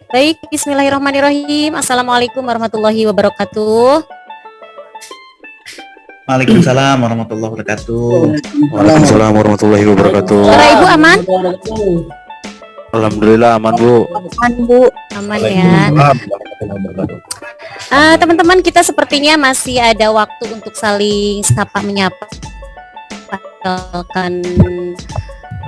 Baik, bismillahirrahmanirrahim. Assalamualaikum warahmatullahi wabarakatuh. Waalaikumsalam warahmatullahi wabarakatuh. Waalaikumsalam warahmatullahi wabarakatuh. Suara Ibu aman? Alhamdulillah aman, Bu. Aman, Bu. Aman ya. Teman-teman, kita sepertinya masih ada waktu untuk saling sapa menyapa. Kan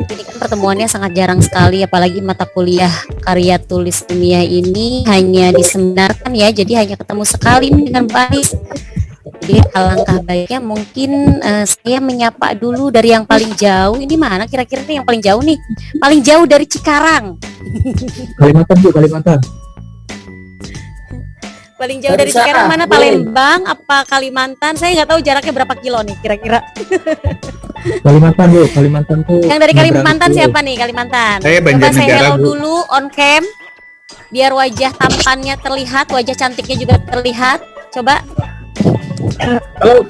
ini kan pertemuannya sangat jarang sekali, apalagi mata kuliah karya tulis ilmiah ini hanya diseminarkan ya, jadi hanya ketemu sekali dengan baik. Jadi alangkah baiknya mungkin saya menyapa dulu dari yang paling jauh. Ini mana kira-kira nih yang paling jauh nih? Paling jauh dari Cikarang. Kalimantan, Bu, Kalimantan. Paling jauh dari Cikarang mana? Palembang apa Kalimantan? Saya nggak tahu jaraknya berapa kilo nih kira-kira. Kalimantan, Bu. Kalimantan tuh. Yang dari Kalimantan siapa nih? Kalimantan. Saya Coba saya Banjarnegara, hello Bu. dulu on cam. Biar wajah tampannya terlihat, wajah cantiknya juga terlihat. Coba. Halo.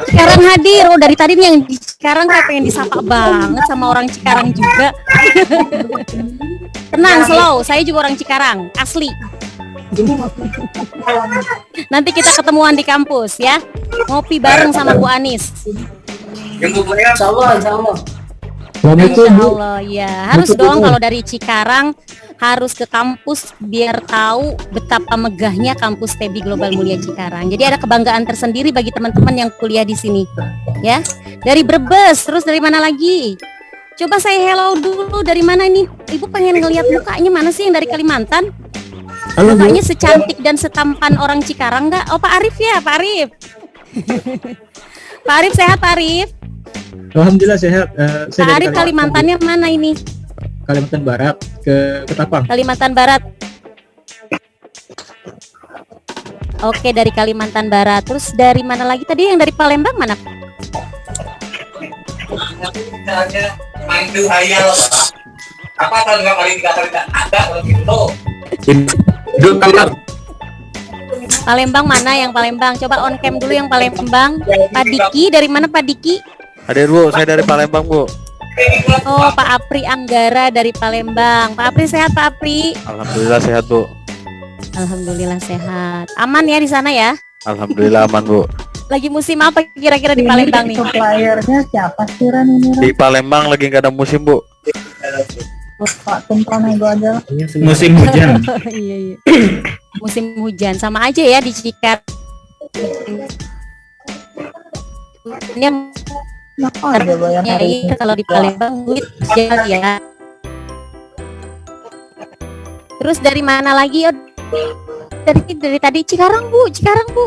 Cikarang hadir. Oh, dari tadi nih yang di Cikarang kayak pengen disapa banget sama orang Cikarang juga. Tenang, slow. Saya juga orang Cikarang, asli. Nanti kita ketemuan di kampus ya. Ngopi bareng sama Bu Anis. Insyaallah. Insya Allah ya. Harus dong kalau dari Cikarang harus ke kampus biar tahu betapa megahnya kampus TEBI Global Mulia Cikarang. Jadi ada kebanggaan tersendiri bagi teman-teman yang kuliah di sini. Ya. Dari Brebes, terus dari mana lagi? Coba saya hello dulu, dari mana ini? Ibu pengen ngelihat mukanya, mana sih yang dari Kalimantan? Halo, Bu. Mukanya secantik dan setampan orang Cikarang nggak? Oh, Pak Arif ya, Pak Arif. Pak Arif sehat, Pak Arif? Alhamdulillah sehat. Pak Arif Kalimantannya mana ini? Kalimantan Barat ke Ketapang. Kalimantan Barat. Oke, dari Kalimantan Barat. Terus dari mana lagi tadi? Yang dari Palembang mana? Main tuh hayal apa kalau nggak kali tiga kali tidak ada kalau gitu. Palembang mana yang Palembang? Coba on cam dulu yang Palembang. Pak Diki, dari mana Pak Diki? Hadir, Bu. Saya dari Palembang, Bu. Oh, Pak Apri Anggara dari Palembang. Pak Apri sehat, Pak Apri? Alhamdulillah sehat, Bu. Alhamdulillah sehat. Aman ya di sana ya? Alhamdulillah aman, Bu. Lagi musim apa kira-kira di Palembang nih? Suppliernya siapa sih Ran ini? Di Palembang lagi nggak ada musim, Bu. Pak Tumpal Nego aja. Musim hujan. Iya, iya. Musim hujan sama aja ya di Cikarang. Ini Nah, ada bayar ya, hari ini. iya, kalau di Palembang hujan ya. Terus dari mana lagi? Oh, dari tadi Cikarang Bu.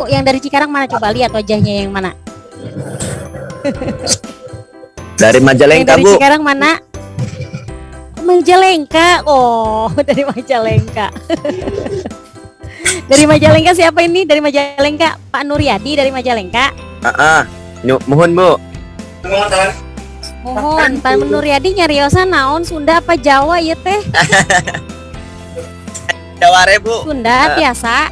Yang dari Cikarang mana? Coba lihat wajahnya yang mana? Dari Yang Majalengka, dari Bu. Cikarang mana? Majalengka. Oh, dari Majalengka. Dari Majalengka siapa ini? Dari Majalengka Pak Nuryadi dari Majalengka. Mohon, Bu. Mohon Pak Nuryadi nyariosan naon Sunda apa Jawa ya teh? Jaware, Bu. Sunda biasa.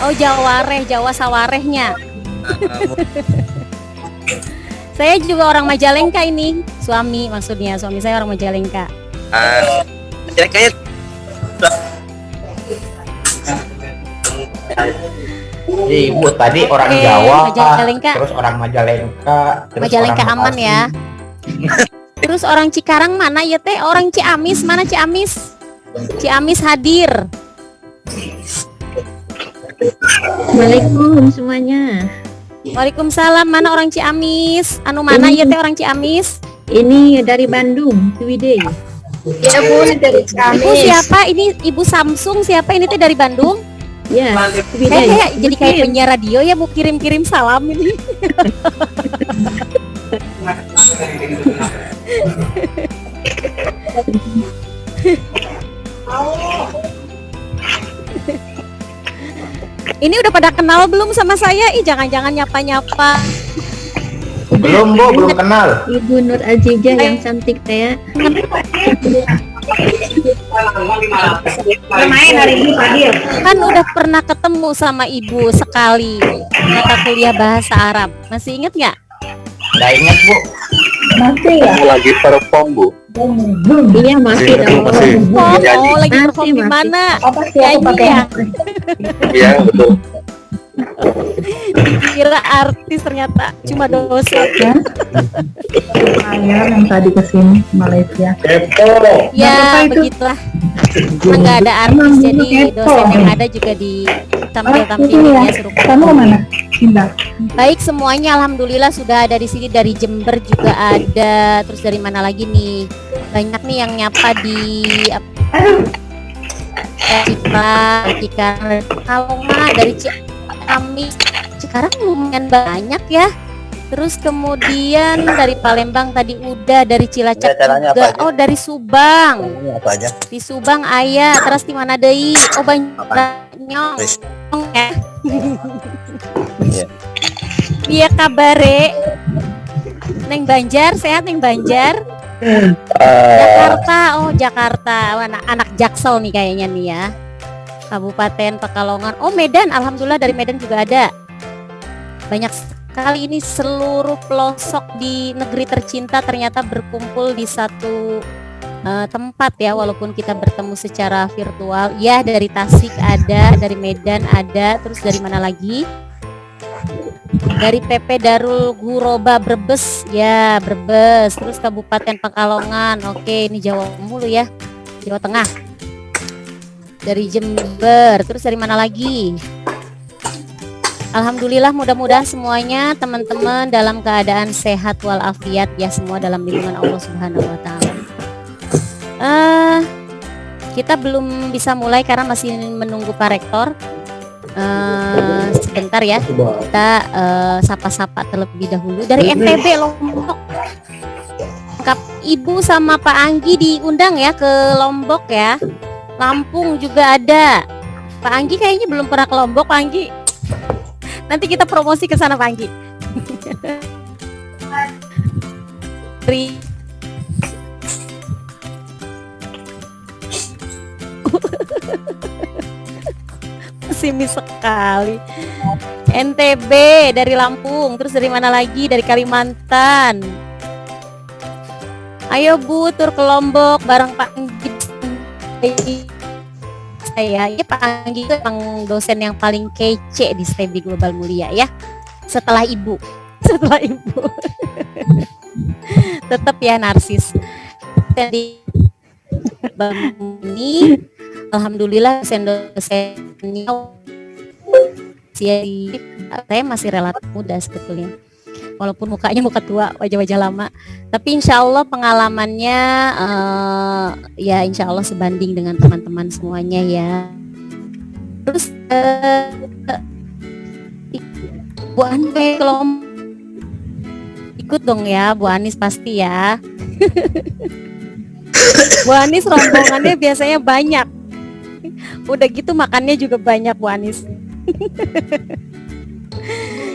Oh, Jawareh, Jawa sawarehnya. Saya juga orang Majalengka ini. Suami saya orang Majalengka. Kayaknya Ibu tadi orang Oke, Jawa, Majalengka. terus orang Majalengka, terus Majalengka orang aman Bekasi. ya. Terus orang Cikarang mana ya teh? Orang Ciamis mana Ciamis? Ciamis hadir. Assalamualaikum semuanya. Waalaikumsalam, mana orang Ciamis? Anu mana ya teh orang Ciamis? Ini dari Bandung, Ciwidey. Ya Bu, dari Ibu siapa? Ini Ibu Samsung siapa ini teh dari Bandung? Ya, Kayak jadi kayak penyiar radio ya, mau kirim-kirim salam ini. Ini udah pada kenal belum sama saya? Ih, jangan-jangan nyapa-nyapa. Belum Bu, belum kenal. Ibu Nur Azijah yang cantik teh. Main hari ini hadir. Kan udah pernah ketemu sama ibu sekali mata kuliah bahasa Arab. Masih inget nggak? Nggak ingat Bu. Masih ya? Kamu lagi perform, Bu. Iya masih Masih, dong. masih. Oh, lagi Masih, perform di masih. mana? Apa sih aku Nyanyi pakai ya? Iya betul. Kira artis ternyata cuma dosen. Saya yang tadi kesini Malaysia. Ya, begitulah. Emang nggak ada artis, jadi dosen yang ada juga di tampil-tampilin ya suruh Kamu kemana? Pindah. Baik semuanya, alhamdulillah sudah ada di sini, dari Jember juga ada, terus dari mana lagi nih? Banyak nih yang nyapa di Cikarang, Kalongan, dari kami Cikarang lumayan banyak ya. Terus kemudian dari Palembang tadi udah, dari Cilacap juga. Oh, dari Subang. Apa aja? Di Subang ayah, terus di mana deui? Oh, Banyong. Ya. Iya kabare. Neng Banjar, sehat Neng Banjar. Jakarta, oh Jakarta. Anak Jaksel nih kayaknya nih ya. Kabupaten Pekalongan. Oh Medan, alhamdulillah dari Medan juga ada. Banyak sekali ini, seluruh pelosok di negeri tercinta ternyata berkumpul di satu tempat ya, walaupun kita bertemu secara virtual. Ya, dari Tasik ada, dari Medan ada, terus dari mana lagi? Dari PP Darul Guroba Brebes, ya Brebes, terus Kabupaten Pekalongan. Oke, ini Jawa mulu ya, Jawa Tengah. Dari Jember, terus dari mana lagi? Alhamdulillah, mudah-mudahan semuanya teman-teman dalam keadaan sehat walafiat ya, semua dalam lindungan Allah Subhanahu wa taala. Kita belum bisa mulai karena masih menunggu Pak Rektor. Sebentar ya, kita sapa-sapa terlebih dahulu dari NTB Lombok. Lengkap, Ibu sama Pak Anggi diundang ya ke Lombok ya. Lampung juga ada. Pak Anggi kayaknya belum pernah ke Lombok. Pak Anggi, nanti kita promosi ke sana Pak Anggi. Pesimis sekali. NTB dari Lampung, terus dari mana lagi? Dari Kalimantan. Ayo Bu, tur ke Lombok bareng Pak Anggi. Saya ya, Pak Anggi itu emang dosen yang paling kece di STEBI Global Mulia ya. Setelah Ibu. Tetap ya narsis. Jadi ini alhamdulillah dosen-dosennya saya masih relatif muda sebetulnya. Walaupun mukanya muka tua, wajah-wajah lama, tapi insya Allah pengalamannya ya insya Allah sebanding dengan teman-teman semuanya ya. Terus Bu Anis ikut dong ya, Bu Anis pasti ya. Bu Anis rombongannya biasanya banyak. Udah gitu makannya juga banyak Bu Anis.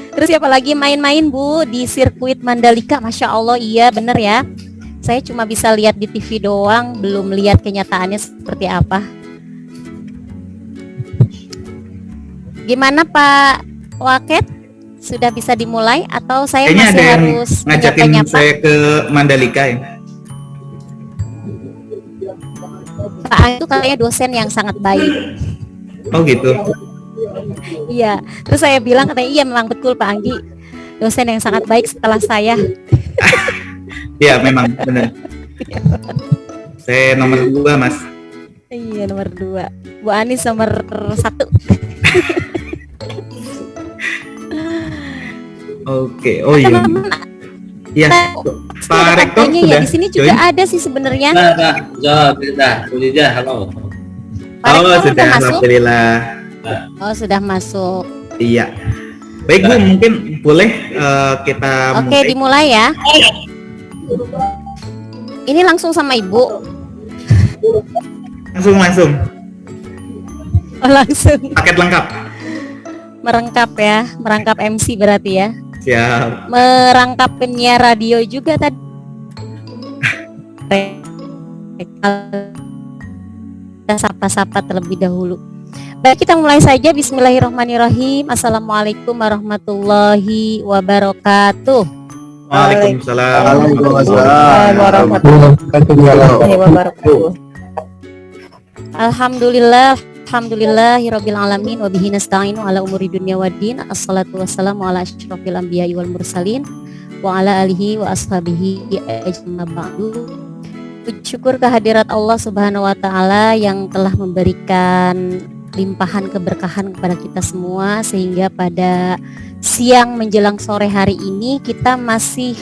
Terus siapa lagi main-main Bu di sirkuit Mandalika? Masya Allah, iya bener ya. Saya cuma bisa lihat di TV doang, belum lihat kenyataannya seperti apa. Gimana Pak Waket? Sudah bisa dimulai atau saya Kayaknya masih ada yang harus ngajakin menyapa-nyapa? saya ke Mandalika ya. Pak Ang itu katanya dosen yang sangat baik. Oh gitu. Iya, terus saya bilang katanya iya memang betul Pak Anggi, dosen yang sangat baik setelah saya. Ya memang benar. Saya nomor 2 Mas. Iya nomor 2, Bu Anis nomor 1. Oke, oh iya. Teman-teman, Ya, Pak Rektor katanya sudah ya di sini juga join? ada sih sebenarnya. Halo. Pak Oh Rektor sudah, udah masuk? alhamdulillah. Oh sudah masuk. Iya. Baik Bu, mungkin boleh kita Oke, mulai. dimulai ya. Ini langsung sama Ibu. Langsung. Oh, langsung Paket lengkap. merangkap ya, merangkap MC berarti ya. Siap. Merangkap penyiar radio juga tadi. Kita sapa-sapa terlebih dahulu. Baik, kita mulai saja. Bismillahirrahmanirrahim. Assalamualaikum warahmatullahi wabarakatuh. Waalaikumsalam. warahmatullahi wabarakatuh. Alhamdulillahirabbil alamin wa bihi nasta'inu ala umuri dunya waddin. Assalatu wassalamu ala asyrofil anbiya'i wal mursalin wa ala alihi wa ashabihi ajmain ba'du. Syukur kehadirat Allah Subhanahu wa taala yang telah memberikan limpahan keberkahan kepada kita semua, sehingga pada siang menjelang sore hari ini kita masih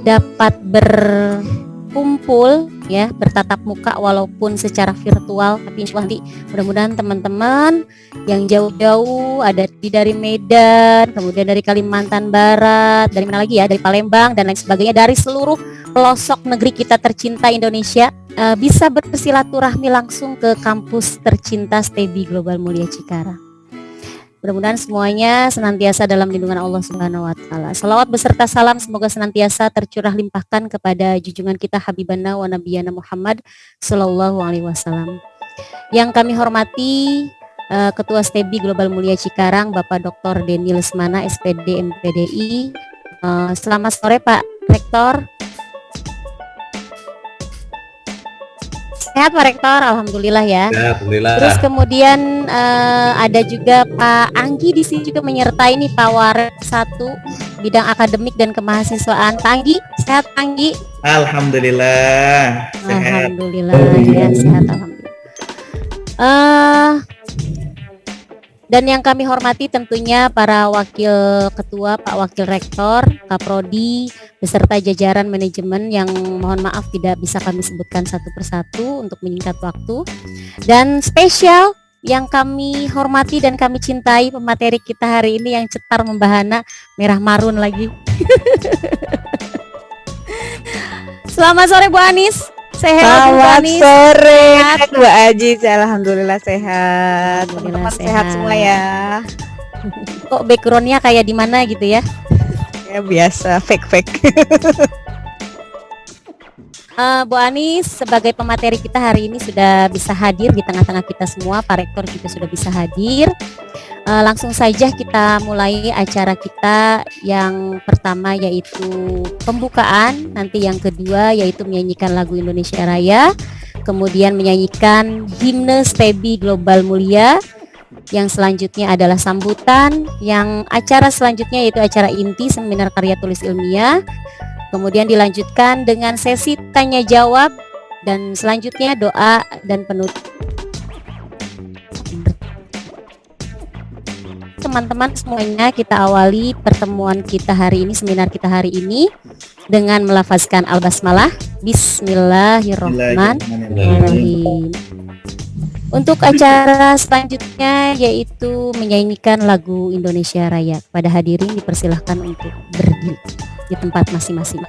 dapat berkumpul ya, bertatap muka walaupun secara virtual, tapi nanti mudah-mudahan teman-teman yang jauh-jauh ada dari Medan, kemudian dari Kalimantan Barat, dari mana lagi ya, dari Palembang dan lain sebagainya, dari seluruh pelosok negeri kita tercinta Indonesia, bisa bersilaturahmi langsung ke kampus tercinta STEBI Global Mulia Cikarang. Mudah-mudahan semuanya senantiasa dalam lindungan Allah Subhanahu wa taala. Salawat beserta salam semoga senantiasa tercurah limpahkan kepada junjungan kita Habibana wa Nabiyana Muhammad sallallahu alaihi wasallam. Yang kami hormati Ketua STEBI Global Mulia Cikarang Bapak Dr. Denny Lesmana SPD MPDI. Selamat sore Pak Rektor. Sehat Pak Rektor, alhamdulillah ya. Alhamdulillah. Terus kemudian ada juga Pak Anggi di sini juga menyertai nih Pak Waret 1 bidang akademik dan kemahasiswaan. Pak Anggi, sehat Pak Anggi? Alhamdulillah. Sehat. Alhamdulillah ya, sehat alhamdulillah. Dan yang kami hormati tentunya para wakil ketua, Pak Wakil Rektor, Kaprodi, beserta jajaran manajemen yang mohon maaf tidak bisa kami sebutkan satu persatu untuk menyingkat waktu. Dan spesial yang kami hormati dan kami cintai pemateri kita hari ini yang cetar membahana, merah marun lagi. Selamat sore Bu Anis. Sehat Bu Selamat Anis. sore Sehat. Bu Aji, alhamdulillah sehat. Alhamdulillah Teman-teman sehat semua ya. Kok backgroundnya kayak di mana gitu ya? Ya biasa, fake. Bu Anis sebagai pemateri kita hari ini sudah bisa hadir di tengah-tengah kita semua. Pak Rektor juga sudah bisa hadir. Langsung saja kita mulai acara kita. Yang pertama yaitu pembukaan, nanti yang kedua yaitu menyanyikan lagu Indonesia Raya, kemudian menyanyikan himne STEBI Global Mulia. Yang selanjutnya adalah sambutan. Yang acara selanjutnya yaitu acara inti seminar karya tulis ilmiah. Kemudian dilanjutkan dengan sesi tanya jawab dan selanjutnya doa dan penutup. Teman-teman semuanya, kita awali pertemuan kita hari ini, seminar kita hari ini dengan melafazkan al-basmalah. Bismillahirrahmanirrahim. Untuk acara selanjutnya yaitu menyanyikan lagu Indonesia Raya. Pada hadirin dipersilahkan untuk berdiri di tempat masing-masing.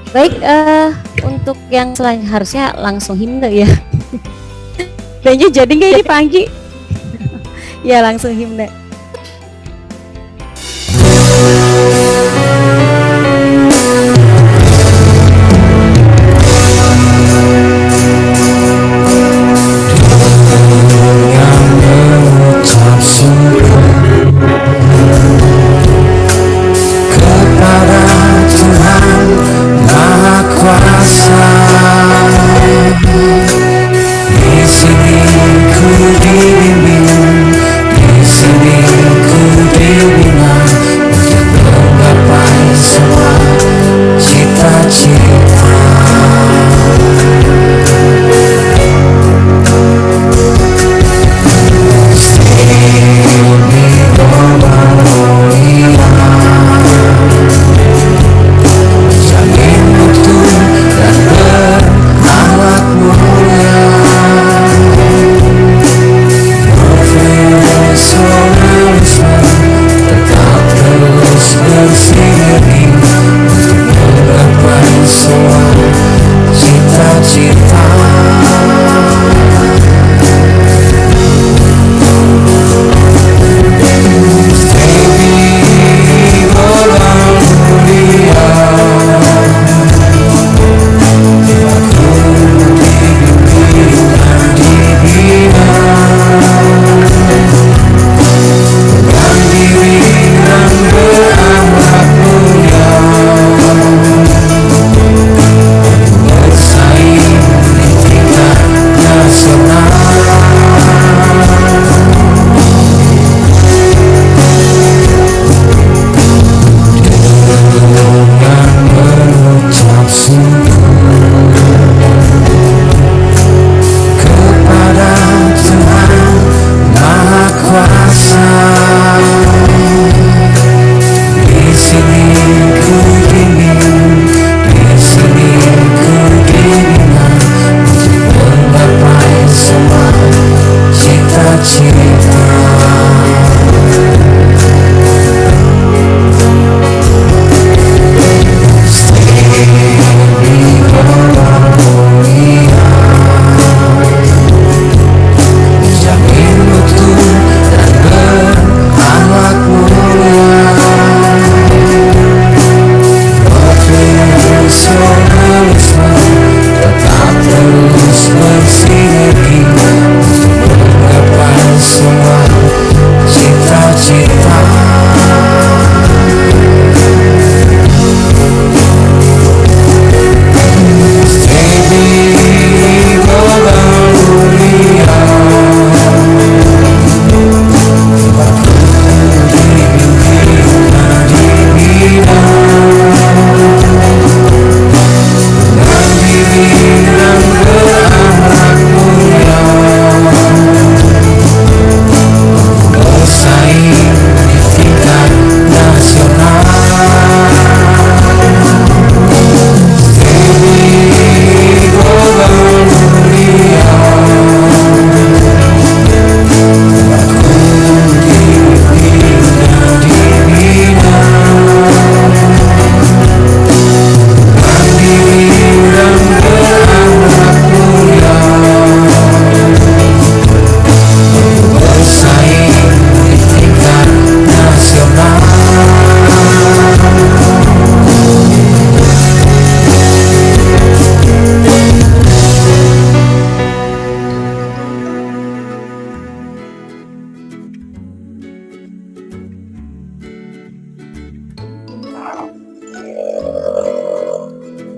Baik, untuk yang selanjutnya harusnya langsung himne ya. Kayaknya jadi nggak ini Panggi? Ya langsung himne.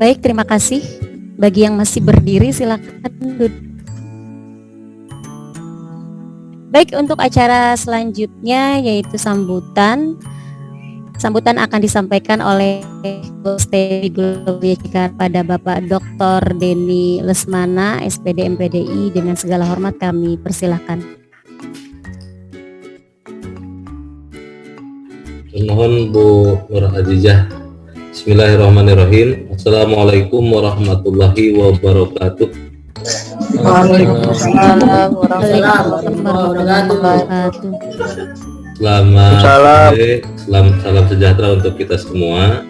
Baik, terima kasih. Bagi yang masih berdiri silakan duduk. Baik, untuk acara selanjutnya yaitu sambutan. Sambutan akan disampaikan oleh Host TB Global Jakarta pada Bapak Dr. Denny Lesmana, SPD MPDI. Dengan segala hormat kami persilahkan. Mohon Bu Nur Azizah. Bismillahirrahmanirrahim. Assalamualaikum warahmatullahi wabarakatuh. Waalaikumsalam warahmatullahi wabarakatuh. Selamat sore, salam sejahtera untuk kita semua.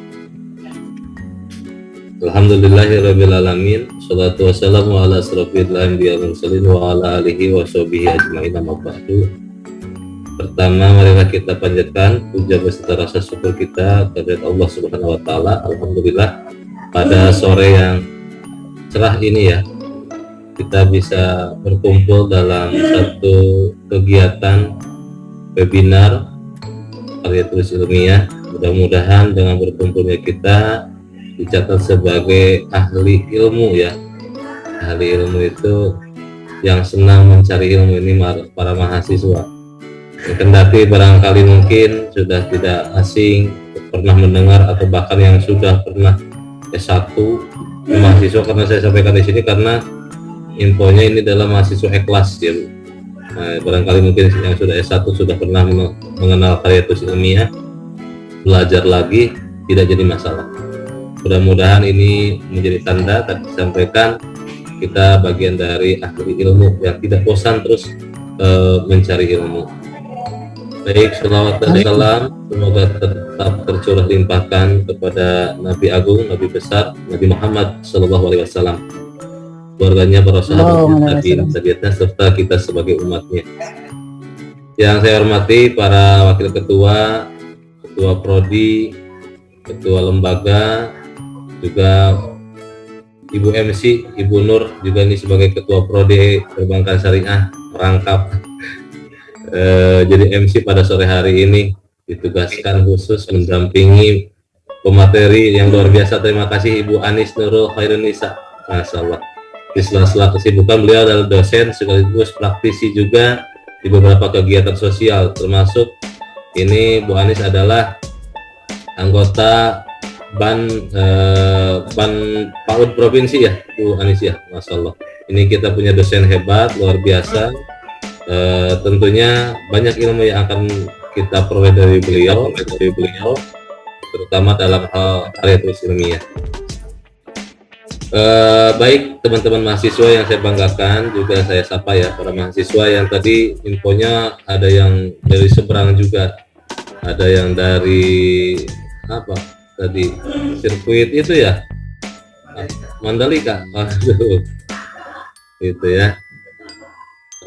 Alhamdulillahirabbil alamin. Shalatu wassalamu ala asrofil anbiya'i wal mursalin wa ala alihi wa sahbihi ajmain, amma ba'du. Pertama, marilah kita panjatkan puja beserta rasa syukur kita kepada Allah Subhanahu wa taala. Alhamdulillah pada sore yang cerah ini ya, kita bisa berkumpul dalam satu kegiatan webinar karya tulis ilmiah. Mudah-mudahan dengan berkumpulnya kita dicatat sebagai ahli ilmu ya. Ahli ilmu itu yang senang mencari ilmu, ini para mahasiswa. Kendati barangkali mungkin sudah tidak asing, pernah mendengar atau bahkan yang sudah pernah S1 mahasiswa, karena saya sampaikan di sini karena infonya ini adalah mahasiswa ikhlas ya. Nah, barangkali mungkin yang sudah S1 sudah pernah mengenal karya tulis ilmiah, belajar lagi tidak jadi masalah. Mudah-mudahan ini menjadi tanda tadi disampaikan kita bagian dari ahli ilmu yang tidak bosan terus mencari ilmu. Baik, sholawat dan salam semoga tetap tercurah limpahkan kepada Nabi Agung, Nabi besar, Nabi Muhammad SAW, keluarganya, para sahabat, tabiatnya, serta kita sebagai umatnya. Yang saya hormati para wakil ketua, ketua prodi, ketua lembaga, juga Ibu MC, Ibu Nur juga ini sebagai ketua prodi perbankan syariah merangkap jadi MC pada sore hari ini, ditugaskan khusus mendampingi pemateri yang luar biasa. Terima kasih Ibu Anis Nurul Khairunisa, Masya Allah. Di sela-sela kesibukan beliau adalah dosen sekaligus praktisi juga di beberapa kegiatan sosial, termasuk ini Bu Anis adalah anggota Ban PAUD provinsi ya Bu Anis ya, Masya Allah. Ini kita punya dosen hebat luar biasa. Tentunya banyak ilmu yang akan kita peroleh dari beliau, terutama dalam hal karya tulis ilmiah. Baik teman-teman mahasiswa yang saya banggakan, juga saya sapa ya para mahasiswa yang tadi infonya ada yang dari seberang juga, ada yang dari apa tadi sirkuit itu ya, Mandalika, itu ya.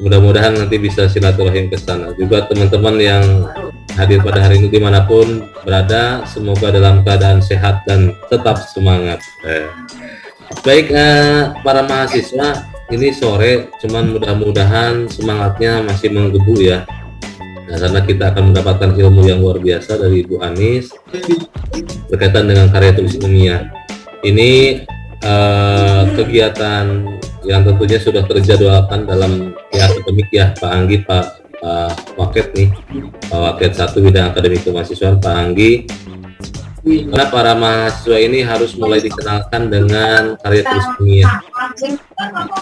Mudah-mudahan nanti bisa silaturahim ke sana. Juga teman-teman yang hadir pada hari ini dimanapun berada, semoga dalam keadaan sehat dan tetap semangat. Baik para mahasiswa, ini sore, cuman mudah-mudahan semangatnya masih menggebu ya. Nah, karena kita akan mendapatkan ilmu yang luar biasa dari Ibu Anis berkaitan dengan karya tulis ilmiah. Ini kegiatan yang tentunya sudah terjadwalkan dalam akademik ya, Pak Anggi, Pak Waket nih, Pak Waket 1 bidang akademik kemahasiswaan, Pak Anggi. Karena para mahasiswa ini harus mulai dikenalkan dengan karya tulis ilmiah.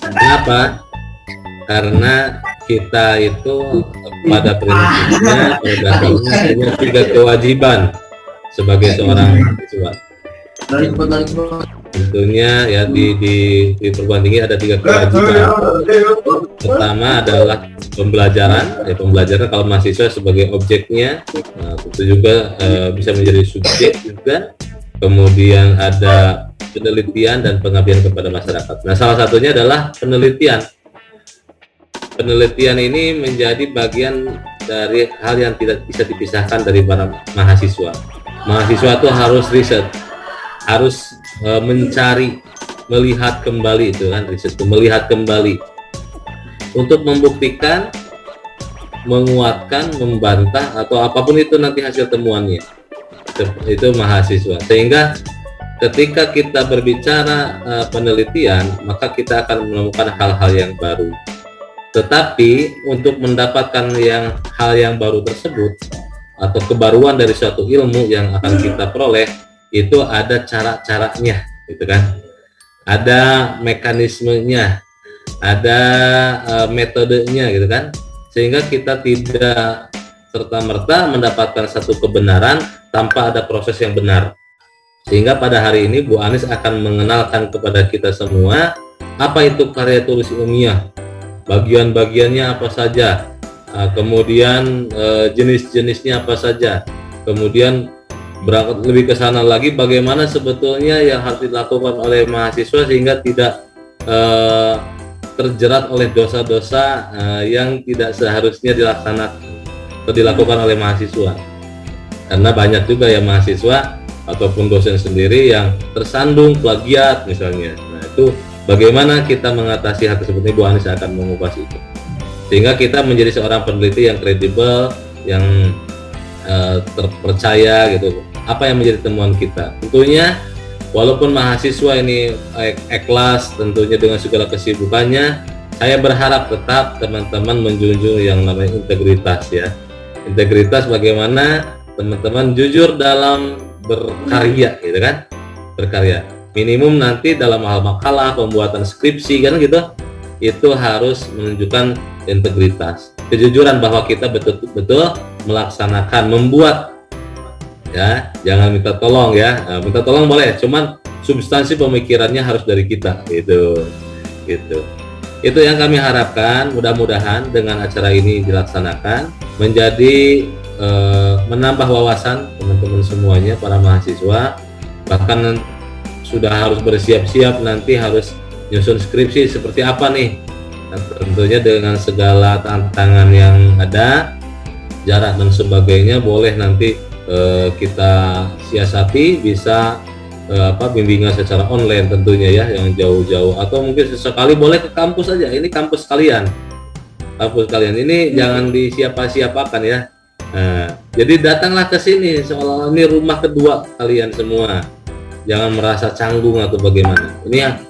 Kenapa? Karena kita itu pada prinsipnya punya 3 kewajiban sebagai seorang mahasiswa. Tentunya ya di perguruan tinggi ada 3 kewajiban. Pertama adalah pembelajaran. Pembelajaran kalau mahasiswa sebagai objeknya, tentu juga bisa menjadi subjek juga. Kemudian ada penelitian dan pengabdian kepada masyarakat. Nah, salah satunya adalah penelitian. Penelitian ini menjadi bagian dari hal yang tidak bisa dipisahkan dari para mahasiswa. Mahasiswa itu harus riset, harus mencari, melihat kembali, itu kan riset itu, melihat kembali untuk membuktikan, menguatkan, membantah atau apapun itu nanti hasil temuannya. Itu mahasiswa. Sehingga ketika kita berbicara penelitian, maka kita akan menemukan hal-hal yang baru. Tetapi untuk mendapatkan hal yang baru tersebut atau kebaruan dari suatu ilmu yang akan kita peroleh, itu ada cara-caranya, gitu kan? Ada mekanismenya, ada metodenya, gitu kan? Sehingga kita tidak serta-merta mendapatkan satu kebenaran tanpa ada proses yang benar. Sehingga pada hari ini Bu Anis akan mengenalkan kepada kita semua apa itu karya tulis ilmiah, bagian-bagiannya apa saja, kemudian jenis-jenisnya apa saja, kemudian berangkat lebih ke sana lagi, bagaimana sebetulnya yang harus dilakukan oleh mahasiswa sehingga tidak terjerat oleh dosa-dosa yang tidak seharusnya dilaksanakan atau dilakukan oleh mahasiswa. Karena banyak juga ya mahasiswa ataupun dosen sendiri yang tersandung plagiat misalnya. Nah, itu bagaimana kita mengatasi hal tersebut, Ibu Anis akan mengupas itu. Sehingga kita menjadi seorang peneliti yang kredibel, yang terpercaya gitu. Apa yang menjadi temuan kita? Tentunya walaupun mahasiswa ini ikhlas tentunya dengan segala kesibukannya, saya berharap tetap teman-teman menjunjung yang namanya integritas ya. Integritas bagaimana teman-teman jujur dalam berkarya gitu kan, berkarya. Minimum nanti dalam hal makalah, pembuatan skripsi kan gitu, itu harus menunjukkan integritas, kejujuran bahwa kita betul-betul melaksanakan, membuat ya, jangan minta tolong ya. Minta tolong boleh, cuman substansi pemikirannya harus dari kita gitu. Itu yang kami harapkan. Mudah-mudahan dengan acara ini dilaksanakan menjadi menambah wawasan teman-teman semuanya, para mahasiswa. Bahkan sudah harus bersiap-siap nanti harus nyusun skripsi seperti apa nih. Nah, tentunya dengan segala tantangan yang ada, jarak dan sebagainya, boleh nanti kita siasati, bisa bimbingan secara online tentunya ya, yang jauh-jauh, atau mungkin sesekali boleh ke kampus aja. Ini kampus kalian ini jangan disiapa-siapakan ya. Nah, jadi datanglah ke sini seolah ini rumah kedua kalian semua. Jangan merasa canggung atau bagaimana. Ini ya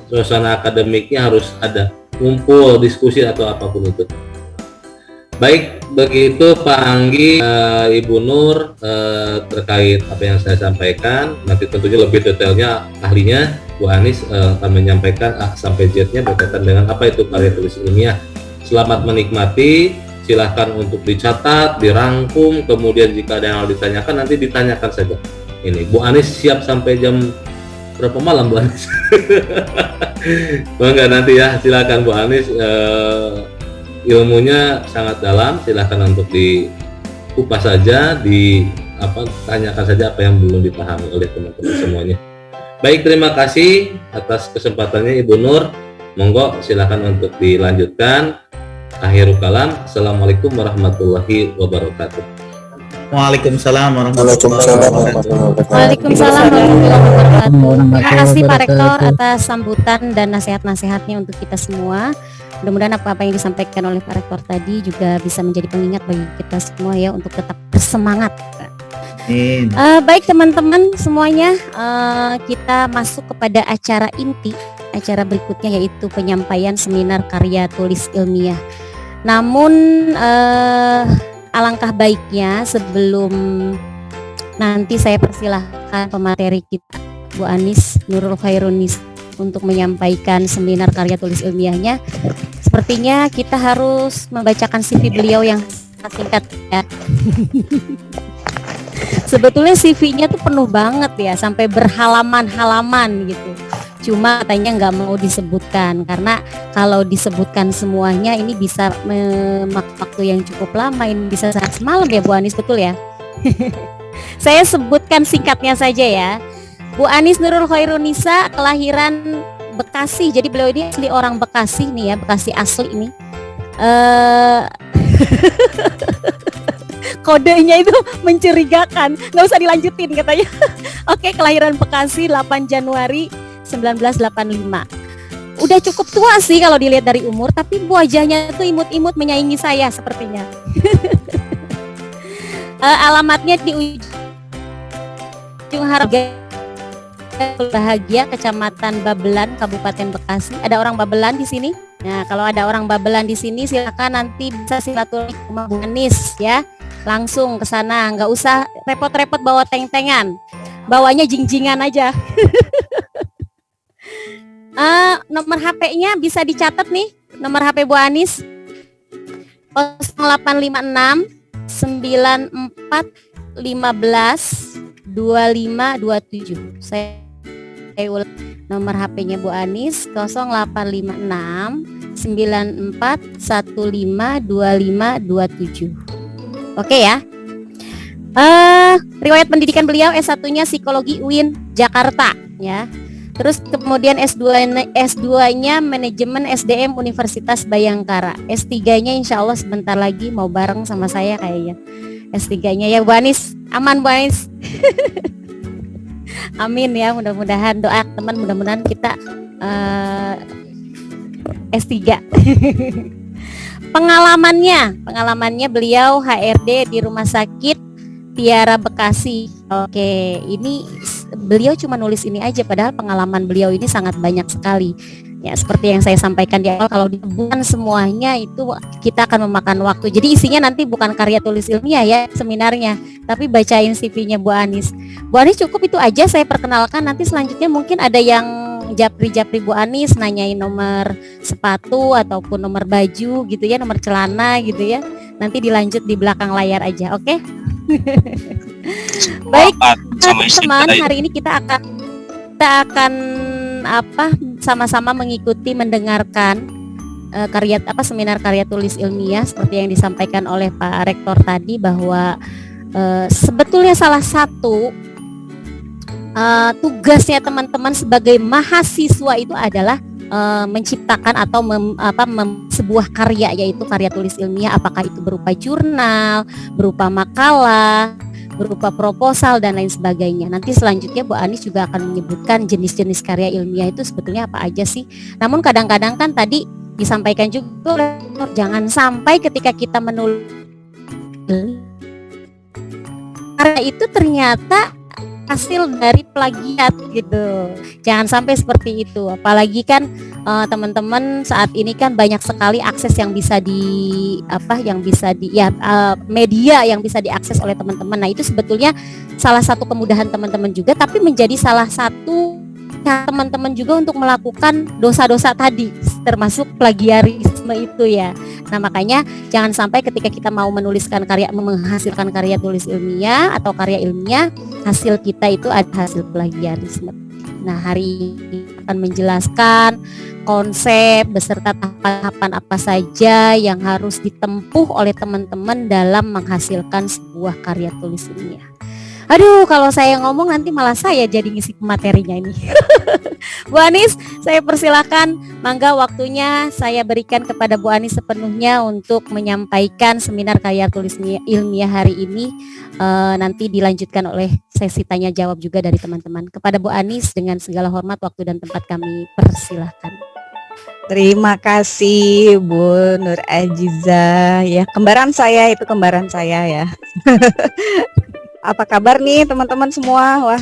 suasana akademiknya harus ada, ngumpul, diskusi atau apapun itu. Baik, begitu Pak Anggi, Ibu Nur, terkait apa yang saya sampaikan. Nanti tentunya lebih detailnya ahlinya Bu Anis akan menyampaikan sampai Z-nya berkaitan dengan apa itu karya tulis ilmiah. Selamat menikmati, silahkan untuk dicatat, dirangkum, kemudian jika ada yang mau ditanyakan nanti ditanyakan saja. Ini Bu Anis siap sampai jam berapa malam Bu Anis? Enggak, nanti ya, silakan Bu Anis. Ilmunya sangat dalam, silahkan untuk dikupas saja, tanyakan saja apa yang belum dipahami oleh teman-teman semuanya. Baik, terima kasih atas kesempatannya Ibu Nur. Monggo silahkan untuk dilanjutkan. Akhirul kalam. Assalamualaikum warahmatullahi wabarakatuh. Waalaikumsalam warahmatullahi wabarakatuh. Waalaikumsalam warahmatullahi wabarakatuh. Terima kasih Pak Rektor atas sambutan dan nasihat-nasihatnya untuk kita semua. Mudah-mudahan apa yang disampaikan oleh Pak Rektor tadi juga bisa menjadi pengingat bagi kita semua ya, untuk tetap bersemangat. Baik teman-teman semuanya, kita masuk kepada acara inti, acara berikutnya yaitu penyampaian seminar karya tulis ilmiah. Namun alangkah baiknya sebelum nanti saya persilahkan pemateri kita Bu Anis Nurul Khairunis untuk menyampaikan seminar karya tulis ilmiahnya. Sepertinya kita harus membacakan CV beliau yang singkat ya. Sebetulnya CV-nya tuh penuh banget ya, sampai berhalaman-halaman gitu. Cuma katanya nggak mau disebutkan, karena kalau disebutkan semuanya ini bisa memakan waktu yang cukup lama, ini bisa sangat semalam ya Bu Anis, betul ya? Saya sebutkan singkatnya saja ya. Bu Anis Nurul Khairunisa, kelahiran Bekasi, jadi beliau ini asli orang Bekasi nih ya, Bekasi asli nih. Kodenya itu mencurigakan, nggak usah dilanjutin katanya. Oke, kelahiran Bekasi 8 Januari 1985. Udah cukup tua sih kalau dilihat dari umur, tapi wajahnya tuh imut-imut menyaingi saya sepertinya. Alamatnya di Ujung Harga Bahagia, Kecamatan Babelan, Kabupaten Bekasi. Ada orang Babelan di sini? Nah, kalau ada orang Babelan di sini, silakan nanti bisa silaturahmi ke rumah Bu Anis ya. Langsung ke sana, nggak usah repot-repot bawa teng-tengan. Bawanya jing-jingan aja. Nomor HP-nya bisa dicatat nih. Nomor HP Bu Anis 0856 94 15 2527. Saya ulang nomor HP-nya Bu Anis 0856 94 15 2527. Oke ya. Riwayat pendidikan beliau S1-nya Psikologi UIN Jakarta ya. Terus kemudian S2-nya Manajemen SDM Universitas Bayangkara. S3-nya insya Allah sebentar lagi mau bareng sama saya kayaknya. S3-nya ya Bu Anis, aman Bu Anis. Amin ya, mudah-mudahan doa teman, mudah-mudahan kita S3. Pengalamannya beliau HRD di Rumah Sakit Tiara Bekasi. Oke, ini beliau cuma nulis ini aja, padahal pengalaman beliau ini sangat banyak sekali. Ya, seperti yang saya sampaikan di awal, kalau dibuat semuanya itu kita akan memakan waktu. Jadi isinya nanti bukan karya tulis ilmiah ya seminarnya, tapi bacain CV-nya Bu Anis. Bu Anis cukup itu aja saya perkenalkan. Nanti selanjutnya mungkin ada yang japri-japri Bu Anis, nanyain nomor sepatu ataupun nomor baju gitu ya, nomor celana gitu ya. Nanti dilanjut di belakang layar aja, oke? Baik, teman-teman, hari ini kita akan sama-sama mengikuti mendengarkan seminar karya tulis ilmiah seperti yang disampaikan oleh Pak Rektor tadi, bahwa sebetulnya salah satu tugasnya teman-teman sebagai mahasiswa itu adalah menciptakan atau sebuah karya, yaitu karya tulis ilmiah, apakah itu berupa jurnal, berupa makalah, berupa proposal dan lain sebagainya. Nanti selanjutnya Bu Anis juga akan menyebutkan jenis-jenis karya ilmiah itu sebetulnya apa aja sih. Namun kadang-kadang kan tadi disampaikan juga oleh jangan sampai ketika kita menulis karya itu ternyata hasil dari plagiat gitu. Jangan sampai seperti itu. Apalagi kan teman-teman saat ini kan banyak sekali akses yang bisa media yang bisa diakses oleh teman-teman. Nah, itu sebetulnya salah satu kemudahan teman-teman juga, tapi menjadi salah satu teman-teman juga untuk melakukan dosa-dosa tadi, termasuk plagiarisme itu ya. Nah, makanya jangan sampai ketika kita mau menghasilkan karya tulis ilmiah atau karya ilmiah, hasil kita itu ada hasil plagiarisme. Nah, hari ini akan menjelaskan konsep beserta tahapan apa saja yang harus ditempuh oleh teman-teman dalam menghasilkan sebuah karya tulis ilmiah. Aduh, kalau saya ngomong nanti malah saya jadi ngisi materinya ini. Bu Anis, saya persilakan, mangga waktunya saya berikan kepada Bu Anis sepenuhnya untuk menyampaikan seminar karya tulis ilmiah hari ini. Nanti dilanjutkan oleh sesi tanya jawab juga dari teman-teman. Kepada Bu Anis dengan segala hormat, waktu dan tempat kami persilahkan. Terima kasih Bu Nur Ajiza. Ya, kembaran saya ya. Apa kabar nih teman-teman semua? Wah,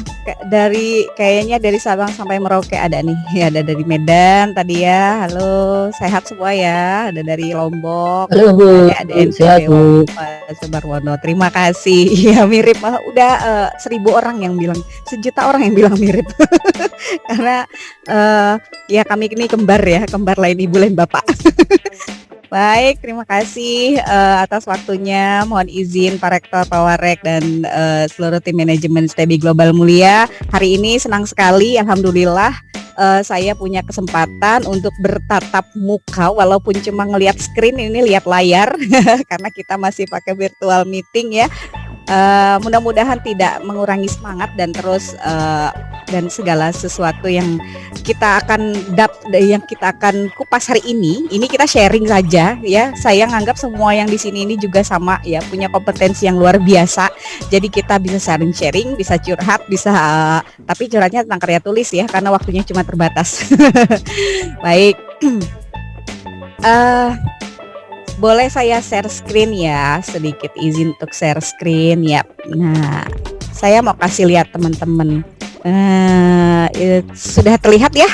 kayaknya dari Sabang sampai Merauke ada nih. Ya, ada dari Medan tadi ya. Halo, sehat semua ya. Ada dari Lombok. Halo Bu. Ada NTB Pak Subarwono. Terima kasih. Ya, mirip, malah udah 1.000 orang yang bilang, 1 juta orang yang bilang mirip. Karena ya kami ini kembar ya, kembar lain ibu lain bapak. Baik, terima kasih atas waktunya. Mohon izin Pak Rektor, Pak Warek, dan seluruh tim manajemen STB Global Mulia. Hari ini senang sekali, alhamdulillah saya punya kesempatan untuk bertatap muka, walaupun cuma ngelihat screen, ini lihat layar karena kita masih pakai virtual meeting ya. Mudah-mudahan tidak mengurangi semangat dan terus dan segala sesuatu yang kita akan kupas hari ini kita sharing saja ya. Saya nganggap semua yang di sini ini juga sama ya, punya kompetensi yang luar biasa. Jadi kita bisa sharing, bisa curhat, bisa tapi curhatnya tentang karya tulis ya, karena waktunya cuma terbatas. Baik. Boleh saya share screen ya, sedikit izin untuk share screen ya. Nah, saya mau kasih lihat teman-teman. Sudah terlihat ya?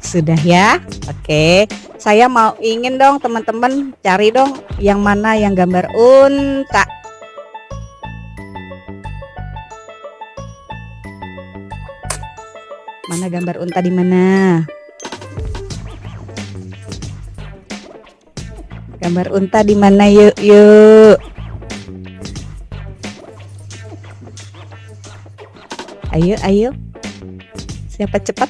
Sudah ya? Oke. Saya ingin dong teman-teman cari dong yang mana yang gambar unta. Mana gambar unta di mana? Gambar unta di mana? Yuk. Ayo. Siapa cepat?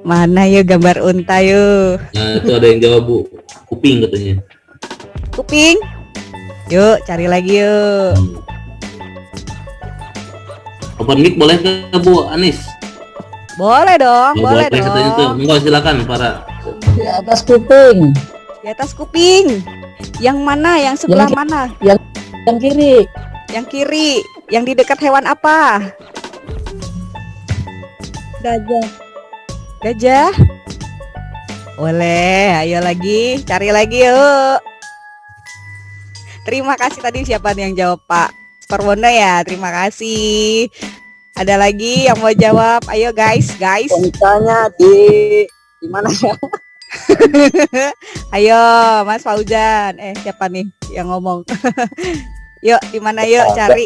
Mana yuk gambar unta yuk? Nah, itu ada yang jawab Bu. Kuping katanya. Kuping? Yuk, cari lagi yuk. Open mic boleh nggak Bu Anis? Boleh dong, Oh, boleh katanya tuh. dong. Monggo silakan para. Di atas kuping. Di atas kuping. Yang mana? Yang sebelah Yang- mana? Yang kiri. Yang kiri. Yang di dekat hewan apa? Gajah. Gajah. Boleh, ayo lagi, cari lagi yuk. Terima kasih tadi siapa nih yang jawab Pak Parwono ya, terima kasih. Ada lagi yang mau jawab? Ayo guys. Untanya di mana ya? Ayo Mas Fauzan. Siapa nih yang ngomong? Yuk, di mana yuk cari?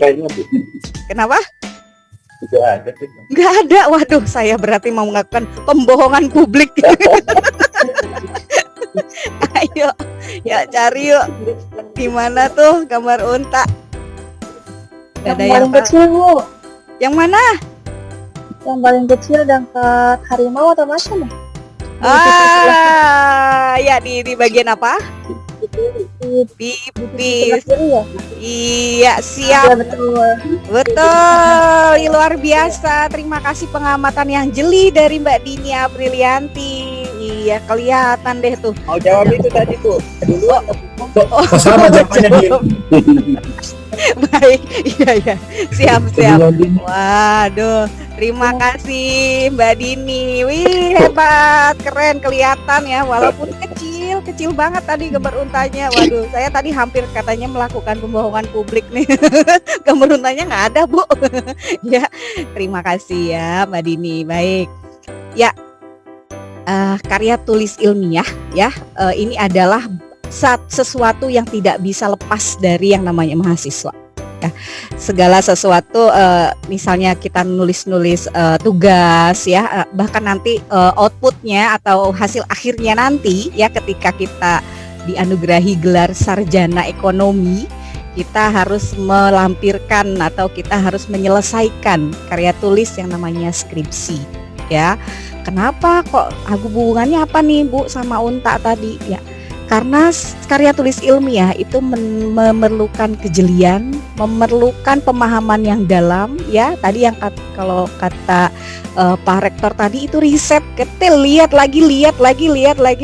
Kenapa? Nggak ada. Waduh, saya berarti mau melakukan pembohongan publik. Ayo, ya cari yuk. Di mana tuh gambar unta? Nggak ada Yang paling tahu. kecil, Bu. Yang mana? Yang paling kecil dangkat harimau atau macan ya? Ya di bagian apa? Di Pipis. kiri ya? Iya, siap. Iya betul. Betul, luar biasa. Terima kasih pengamatan yang jeli dari Mbak Dini Aprilianti. Iya, kelihatan deh tuh. Mau jawab itu tadi tuh. sama jawabannya dia. Baik, iya. Siap. Waduh, terima kasih Mbak Dini. Wih, hebat, keren, kelihatan ya. Walaupun kecil banget tadi gambar untanya. Waduh, saya tadi hampir katanya melakukan pembohongan publik nih. Gambar untanya nggak ada, Bu. Ya, terima kasih ya Mbak Dini. Baik, ya. Karya tulis ilmiah ya, ini adalah sesuatu yang tidak bisa lepas dari yang namanya mahasiswa ya. Segala sesuatu, misalnya kita nulis tugas ya, bahkan nanti outputnya atau hasil akhirnya nanti ya, ketika kita dianugerahi gelar sarjana ekonomi, kita harus melampirkan atau kita harus menyelesaikan karya tulis yang namanya skripsi ya. Kenapa kok hubungannya apa nih Bu sama unta tadi ya? Karena karya tulis ilmiah itu memerlukan kejelian, memerlukan pemahaman yang dalam ya. Tadi yang kalau kata Pak Rektor tadi itu riset, ketil, lihat lagi,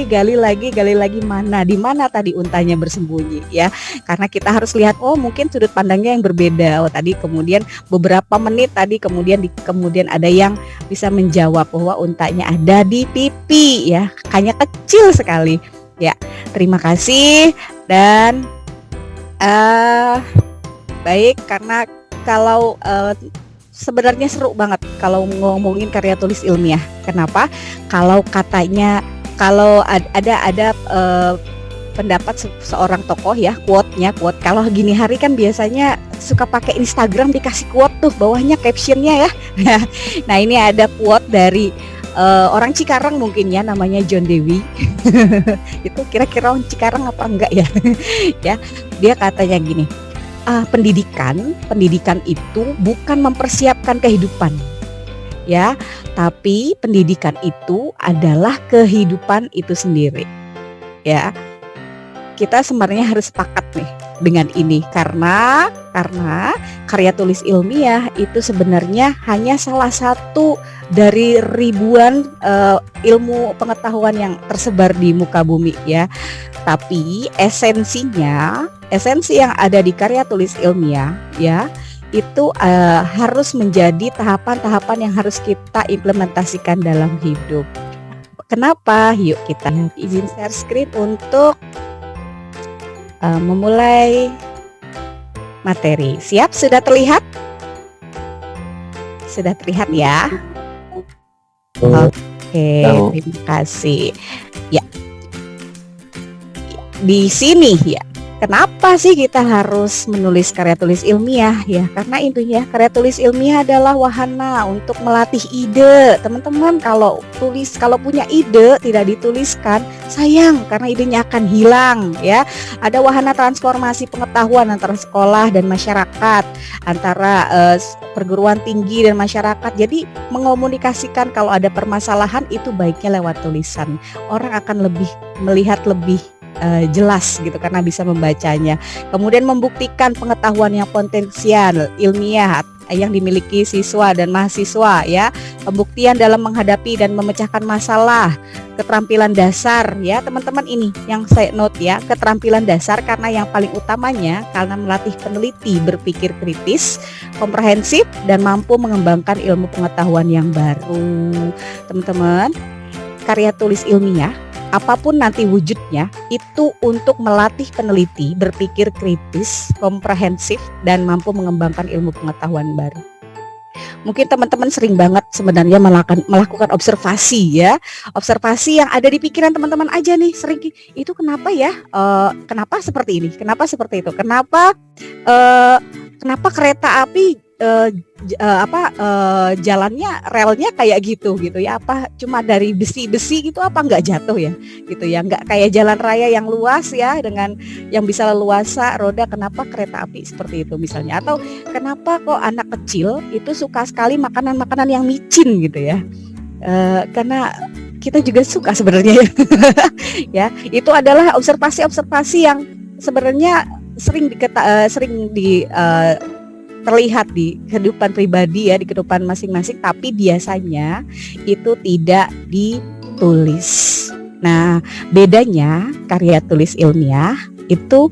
gali lagi mana, di mana tadi untanya bersembunyi ya. Karena kita harus lihat, oh mungkin sudut pandangnya yang berbeda. Oh tadi kemudian beberapa menit tadi kemudian ada yang bisa menjawab bahwa untanya ada di pipi ya, hanya kecil sekali. Ya, terima kasih dan baik, karena kalau sebenarnya seru banget kalau ngomongin karya tulis ilmiah. Kenapa? Kalau katanya ada pendapat seorang tokoh ya, quote. Kalau gini hari kan biasanya suka pakai Instagram dikasih quote tuh bawahnya captionnya ya. Nah ini ada quote dari orang Cikarang mungkin ya, namanya John Dewi. Itu kira-kira orang Cikarang apa enggak ya? Ya, dia katanya gini, pendidikan itu bukan mempersiapkan kehidupan ya, tapi pendidikan itu adalah kehidupan itu sendiri ya. Kita sebenarnya harus sepakat nih dengan ini, karena karya tulis ilmiah itu sebenarnya hanya salah satu dari ribuan ilmu pengetahuan yang tersebar di muka bumi ya. Tapi esensi yang ada di karya tulis ilmiah ya, itu harus menjadi tahapan-tahapan yang harus kita implementasikan dalam hidup. Kenapa? Yuk kita izin share screen untuk memulai materi. Siap? Sudah terlihat? Sudah terlihat ya? Oke, terima kasih. Ya, di sini ya. Kenapa sih kita harus menulis karya tulis ilmiah ya? Karena intinya karya tulis ilmiah adalah wahana untuk melatih ide. Teman-teman kalau punya ide tidak dituliskan, sayang karena idenya akan hilang ya. Ada wahana transformasi pengetahuan antara sekolah dan masyarakat, antara perguruan tinggi dan masyarakat. Jadi mengomunikasikan kalau ada permasalahan itu baiknya lewat tulisan. Orang akan melihat lebih jelas gitu karena bisa membacanya. Kemudian membuktikan pengetahuan yang potensial ilmiah yang dimiliki siswa dan mahasiswa ya. Pembuktian dalam menghadapi dan memecahkan masalah, keterampilan dasar ya teman-teman, ini yang saya note ya, keterampilan dasar karena yang paling utamanya karena melatih peneliti berpikir kritis, komprehensif dan mampu mengembangkan ilmu pengetahuan yang baru. Teman-teman, karya tulis ilmiah apapun nanti wujudnya itu untuk melatih peneliti berpikir kritis, komprehensif dan mampu mengembangkan ilmu pengetahuan baru. Mungkin teman-teman sering banget sebenarnya melakukan observasi ya. Observasi yang ada di pikiran teman-teman aja nih, sering itu kenapa ya? Kenapa seperti ini? Kenapa seperti itu? Kenapa kereta api jalannya relnya kayak gitu ya, apa cuma dari besi gitu, apa nggak jatuh ya gitu ya, nggak kayak jalan raya yang luas ya dengan yang bisa leluasa roda, kenapa kereta api seperti itu misalnya, atau kenapa kok anak kecil itu suka sekali makanan yang micin gitu ya, karena kita juga suka sebenarnya ya. Itu adalah observasi yang sebenarnya sering terlihat di kehidupan pribadi ya, di kehidupan masing-masing, tapi biasanya itu tidak ditulis. Nah, bedanya karya tulis ilmiah itu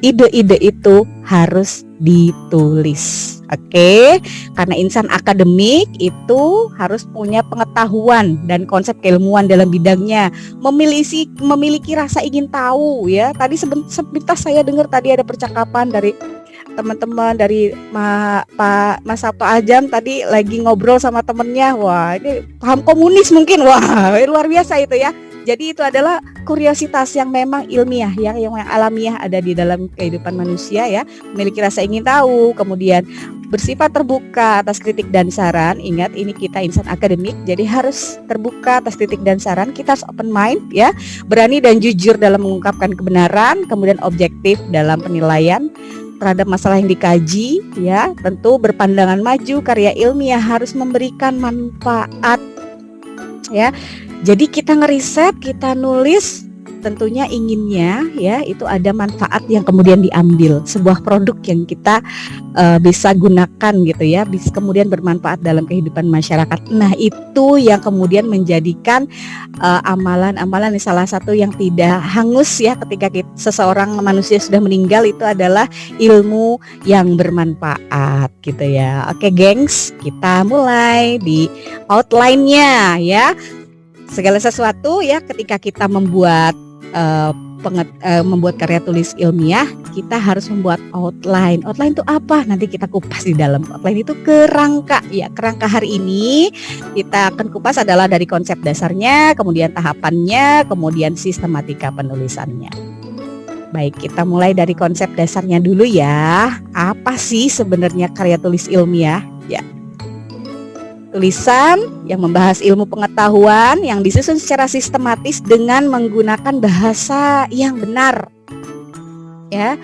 ide-ide itu harus ditulis. Oke, karena insan akademik itu harus punya pengetahuan dan konsep keilmuan dalam bidangnya, memiliki rasa ingin tahu ya. Tadi sebentar saya dengar tadi ada percakapan dari teman-teman dari Pak Mas Sabto Ajam tadi lagi ngobrol sama temennya, wah ini paham komunis mungkin, wah luar biasa itu ya. Jadi itu adalah kuriositas yang memang ilmiah ya, yang alamiah ada di dalam kehidupan manusia ya, memiliki rasa ingin tahu, kemudian bersifat terbuka atas kritik dan saran. Ingat, ini kita insan akademik, jadi harus terbuka atas kritik dan saran. Kita harus open mind ya, berani dan jujur dalam mengungkapkan kebenaran, kemudian objektif dalam penilaian terhadap masalah yang dikaji ya. Tentu berpandangan maju, karya ilmiah harus memberikan manfaat ya. Jadi kita ngeriset, kita nulis, tentunya inginnya ya itu ada manfaat yang kemudian diambil, sebuah produk yang kita bisa gunakan gitu ya, bisa kemudian bermanfaat dalam kehidupan masyarakat. Nah, itu yang kemudian menjadikan amalan-amalan salah satu yang tidak hangus ya ketika seseorang manusia sudah meninggal, itu adalah ilmu yang bermanfaat gitu ya. Oke gengs, kita mulai di outline-nya ya. Segala sesuatu ya ketika kita membuat karya tulis ilmiah, kita harus membuat outline. Outline itu apa? Nanti kita kupas di dalam outline itu kerangka ya. Kerangka hari ini kita akan kupas adalah dari konsep dasarnya, kemudian tahapannya, kemudian sistematika penulisannya. Baik, kita mulai dari konsep dasarnya dulu ya. Apa sih sebenarnya karya tulis ilmiah? Ya, tulisan yang membahas ilmu pengetahuan yang disusun secara sistematis dengan menggunakan bahasa yang benar. Ya.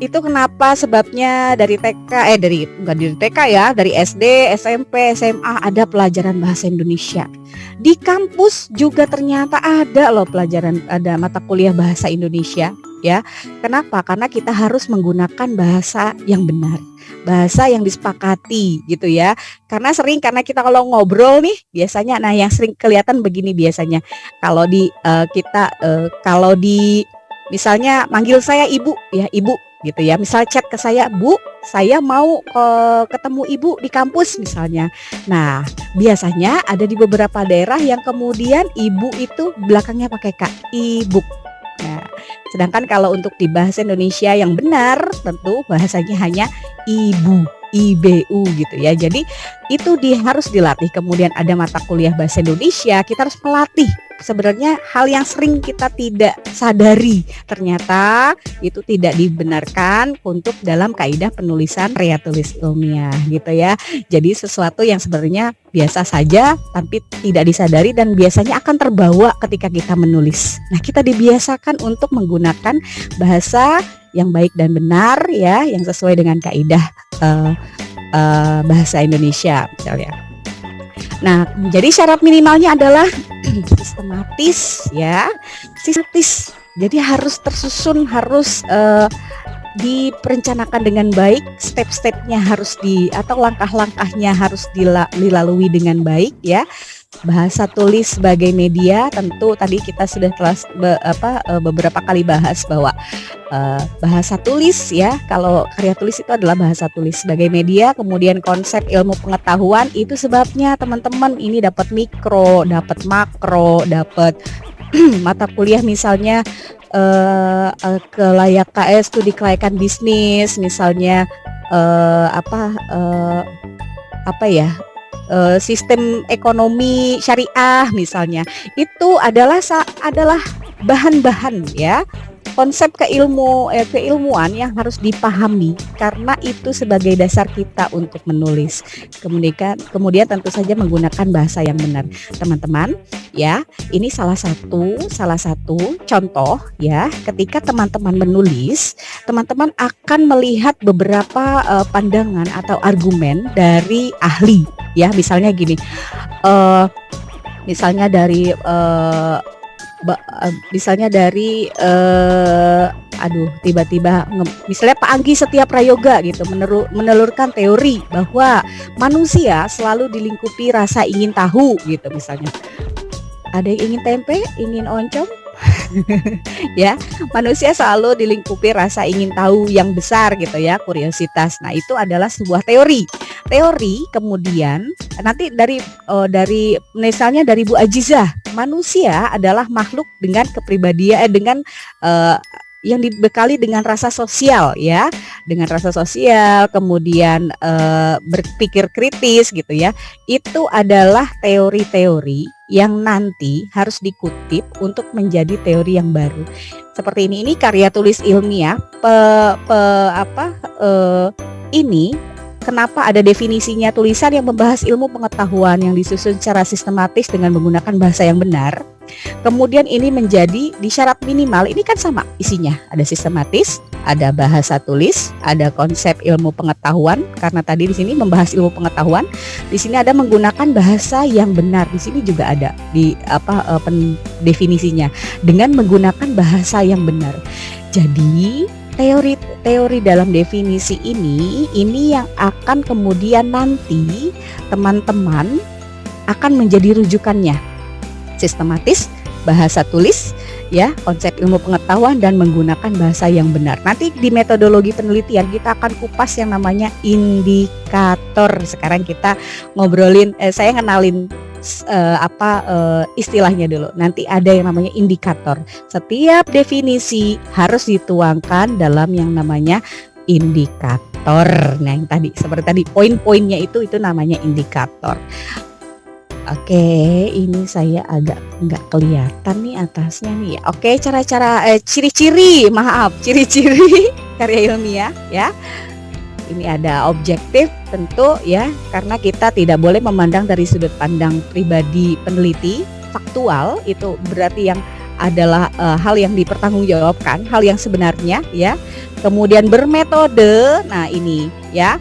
Itu kenapa sebabnya dari TK dari TK ya, dari SD, SMP, SMA ada pelajaran bahasa Indonesia. Di kampus juga ternyata ada loh ada mata kuliah bahasa Indonesia ya. Kenapa? Karena kita harus menggunakan bahasa yang benar, bahasa yang disepakati gitu ya. Karena kita kalau ngobrol nih biasanya, nah yang sering kelihatan begini biasanya kalau kalau di misalnya manggil saya ibu ya, ibu gitu ya. Misal chat ke saya, Bu, saya mau ketemu ibu di kampus misalnya. Nah, biasanya ada di beberapa daerah yang kemudian ibu itu belakangnya pakai K, ibu. Nah, sedangkan kalau untuk di bahasa Indonesia yang benar tentu bahasanya hanya ibu, IBU gitu ya. Jadi itu harus dilatih. Kemudian ada mata kuliah bahasa Indonesia, kita harus melatih. Sebenarnya hal yang sering kita tidak sadari, ternyata itu tidak dibenarkan untuk dalam kaidah penulisan karya tulis ilmiah gitu ya. Jadi sesuatu yang sebenarnya biasa saja tapi tidak disadari dan biasanya akan terbawa ketika kita menulis. Nah, kita dibiasakan untuk menggunakan bahasa yang baik dan benar ya, yang sesuai dengan kaidah bahasa Indonesia misalnya. Nah, jadi syarat minimalnya adalah sistematis ya, sistematis Jadi harus tersusun, harus diperencanakan dengan baik, step-stepnya harus atau langkah-langkahnya harus dilalui dengan baik ya. Bahasa tulis sebagai media, tentu tadi kita sudah beberapa kali bahas bahwa bahasa tulis ya, kalau karya tulis itu adalah bahasa tulis sebagai media. Kemudian konsep ilmu pengetahuan, itu sebabnya teman-teman ini dapat mikro, dapat makro, dapat mata kuliah misalnya kelayak KS studi kelayakan bisnis misalnya, sistem ekonomi syariah misalnya, itu adalah bahan-bahan ya, konsep keilmuan yang harus dipahami karena itu sebagai dasar kita untuk menulis. Kemudian tentu saja menggunakan bahasa yang benar, teman-teman ya. Ini salah satu contoh ya, ketika teman-teman menulis, teman-teman akan melihat beberapa pandangan atau argumen dari ahli ya. Misalnya gini, misalnya dari tiba-tiba misalnya Pak Anggi Setia Prayoga gitu menelurkan teori bahwa manusia selalu dilingkupi rasa ingin tahu gitu misalnya. Ada yang ingin tempe, ingin oncom ya, manusia selalu dilingkupi rasa ingin tahu yang besar gitu ya, kuriositas. Nah, itu adalah sebuah teori. Kemudian nanti dari misalnya dari Bu Ajizah, manusia adalah makhluk dengan kepribadian yang dibekali dengan rasa sosial ya, dengan rasa sosial, kemudian berpikir kritis gitu ya. Itu adalah teori-teori yang nanti harus dikutip untuk menjadi teori yang baru. Seperti ini karya tulis ilmiah. Ini kenapa ada definisinya, tulisan yang membahas ilmu pengetahuan yang disusun secara sistematis dengan menggunakan bahasa yang benar. Kemudian ini menjadi di syarat minimal, ini kan sama isinya, ada sistematis, ada bahasa tulis, ada konsep ilmu pengetahuan karena tadi di sini membahas ilmu pengetahuan. Di sini ada menggunakan bahasa yang benar. Di sini juga ada di definisinya dengan menggunakan bahasa yang benar. Jadi teori dalam definisi ini yang akan kemudian nanti teman-teman akan menjadi rujukannya. Sistematis, bahasa tulis, ya, konsep ilmu pengetahuan dan menggunakan bahasa yang benar. Nanti di metodologi penelitian kita akan kupas yang namanya indikator. Sekarang kita ngobrolin, saya kenalin istilahnya dulu. Nanti ada yang namanya indikator. Setiap definisi harus dituangkan dalam yang namanya indikator. Nah, yang tadi seperti tadi poin-poinnya itu namanya indikator. Oke, ini saya agak nggak kelihatan nih atasnya nih ya. Oke, cara-cara ciri-ciri karya ilmiah ya. Ini ada objektif tentu ya, karena kita tidak boleh memandang dari sudut pandang pribadi peneliti. Faktual itu berarti yang adalah hal yang dipertanggungjawabkan, hal yang sebenarnya ya. Kemudian bermetode, nah ini ya.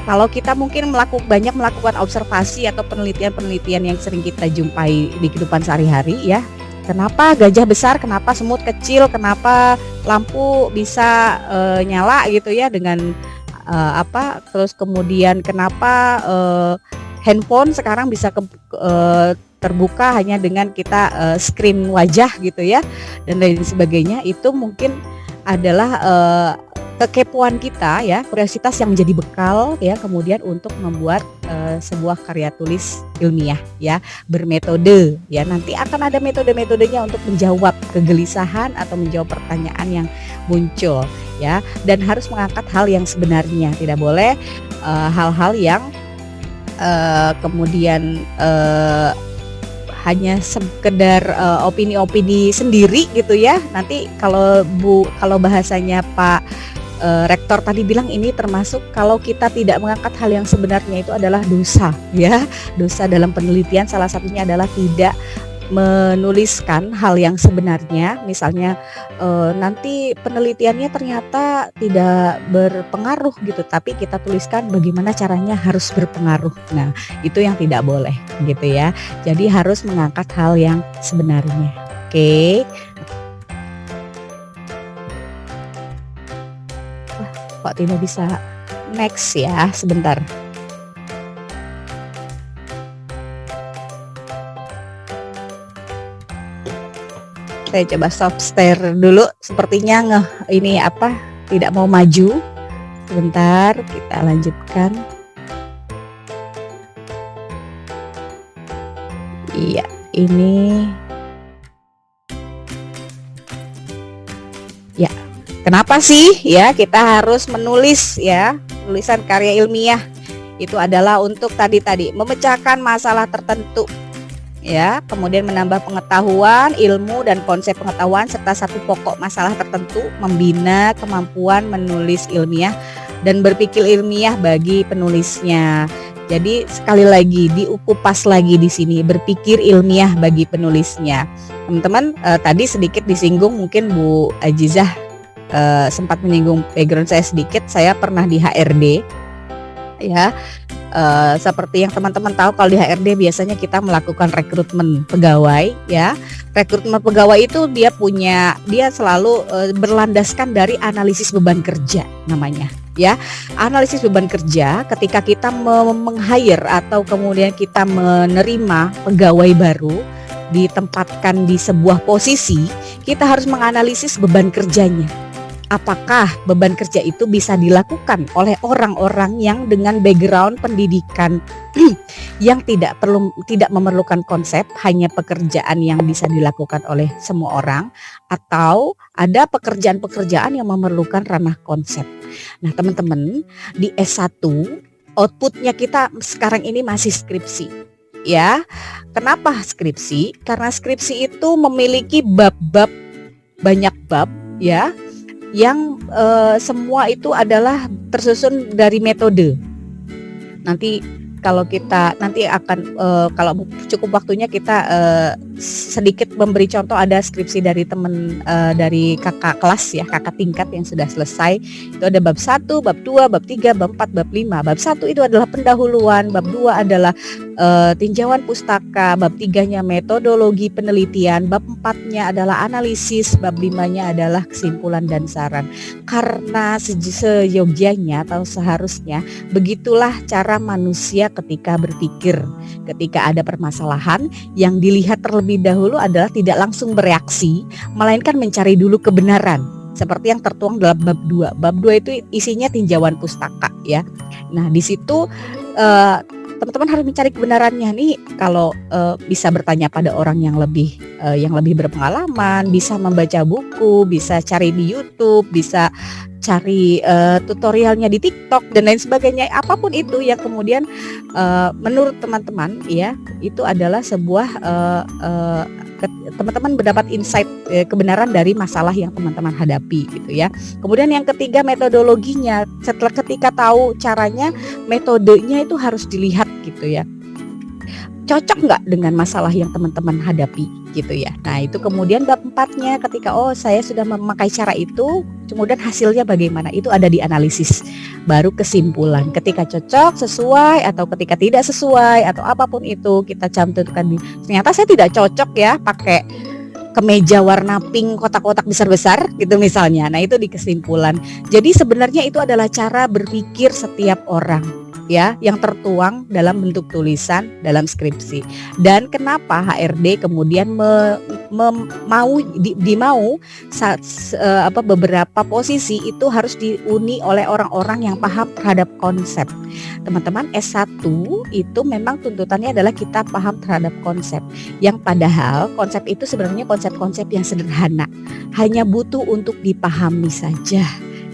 Kalau kita mungkin banyak melakukan observasi atau penelitian-penelitian yang sering kita jumpai di kehidupan sehari-hari ya. Kenapa gajah besar, kenapa semut kecil, kenapa lampu bisa nyala gitu ya dengan terus kemudian kenapa handphone sekarang bisa terbuka hanya dengan kita screen wajah gitu ya, dan lain sebagainya. Itu mungkin adalah kekepoan kita ya, kuriositas yang menjadi bekal ya kemudian untuk membuat sebuah karya tulis ilmiah ya, bermetode ya. Nanti akan ada metode-metodenya untuk menjawab kegelisahan atau menjawab pertanyaan yang muncul ya, dan harus mengangkat hal yang sebenarnya, tidak boleh hal-hal yang kemudian hanya sekedar opini-opini sendiri gitu ya. Nanti kalau bahasanya Pak Rektor tadi bilang, ini termasuk kalau kita tidak mengangkat hal yang sebenarnya itu adalah dosa ya. Dosa dalam penelitian salah satunya adalah tidak menuliskan hal yang sebenarnya. Misalnya nanti penelitiannya ternyata tidak berpengaruh gitu, tapi kita tuliskan bagaimana caranya harus berpengaruh. Nah, itu yang tidak boleh gitu ya. Jadi harus mengangkat hal yang sebenarnya. Oke. kok tidak bisa next ya, sebentar. Saya coba stop share dulu, sepertinya ini apa tidak mau maju. Sebentar, kita lanjutkan. Iya, ini ya. Kenapa sih ya kita harus menulis ya, tulisan karya ilmiah? Itu adalah untuk tadi memecahkan masalah tertentu. Ya, kemudian menambah pengetahuan, ilmu dan konsep pengetahuan serta satu pokok masalah tertentu, membina kemampuan menulis ilmiah dan berpikir ilmiah bagi penulisnya. Jadi sekali lagi diukupas lagi di sini, berpikir ilmiah bagi penulisnya. Teman-teman, tadi sedikit disinggung, mungkin Bu Ajizah sempat menyinggung background saya sedikit. Saya pernah di HRD ya. Seperti yang teman-teman tahu, kalau di HRD biasanya kita melakukan rekrutmen pegawai ya. Rekrutmen pegawai itu dia selalu berlandaskan dari analisis beban kerja namanya ya. Analisis beban kerja ketika kita meng-hire atau kemudian kita menerima pegawai baru ditempatkan di sebuah posisi, kita harus menganalisis beban kerjanya. Apakah beban kerja itu bisa dilakukan oleh orang-orang yang dengan background pendidikan yang tidak memerlukan konsep, hanya pekerjaan yang bisa dilakukan oleh semua orang, atau ada pekerjaan-pekerjaan yang memerlukan ranah konsep. Nah, teman-teman, di S1 outputnya kita sekarang ini masih skripsi. Ya, kenapa skripsi? Karena skripsi itu memiliki bab-bab, banyak bab ya, yang semua itu adalah tersusun dari metode. Nanti kalau kita akan kalau cukup waktunya kita sedikit memberi contoh. Ada skripsi dari teman dari kakak kelas ya, kakak tingkat yang sudah selesai. Itu ada bab 1, bab 2, bab 3, bab 4, bab 5. Bab 1 itu adalah pendahuluan, bab 2 adalah tinjauan pustaka, bab 3-nya metodologi penelitian, bab 4-nya adalah analisis, bab 5-nya adalah kesimpulan dan saran. Karena seyogyanya atau seharusnya begitulah cara manusia ketika berpikir. Ketika ada permasalahan, yang dilihat terlebih dahulu adalah tidak langsung bereaksi, melainkan mencari dulu kebenaran. Seperti yang tertuang dalam bab 2. Bab 2 itu isinya tinjauan pustaka ya. Nah, di situ teman-teman harus mencari kebenarannya nih. Kalau bisa bertanya pada orang yang lebih berpengalaman, bisa membaca buku, bisa cari di YouTube, bisa cari tutorialnya di TikTok dan lain sebagainya. Apapun itu yang kemudian menurut teman-teman ya, itu adalah sebuah teman-teman mendapat insight kebenaran dari masalah yang teman-teman hadapi gitu ya. Kemudian yang ketiga, metodologinya. Setelah ketika tahu caranya, metodenya itu harus dilihat gitu ya. Cocok nggak dengan masalah yang teman-teman hadapi gitu ya. Nah, itu kemudian bab 4-nya, ketika saya sudah memakai cara itu, kemudian hasilnya bagaimana, itu ada di analisis. Baru kesimpulan, ketika cocok, sesuai, atau ketika tidak sesuai, atau apapun itu kita cantumkan ternyata saya tidak cocok ya pakai kemeja warna pink kotak-kotak besar-besar gitu misalnya. Nah, itu di kesimpulan. Jadi sebenarnya itu adalah cara berpikir setiap orang ya, yang tertuang dalam bentuk tulisan dalam skripsi. Dan kenapa HRD kemudian beberapa posisi itu harus diuni oleh orang-orang yang paham terhadap konsep. Teman-teman, S1 itu memang tuntutannya adalah kita paham terhadap konsep, yang padahal konsep itu sebenarnya konsep-konsep yang sederhana, hanya butuh untuk dipahami saja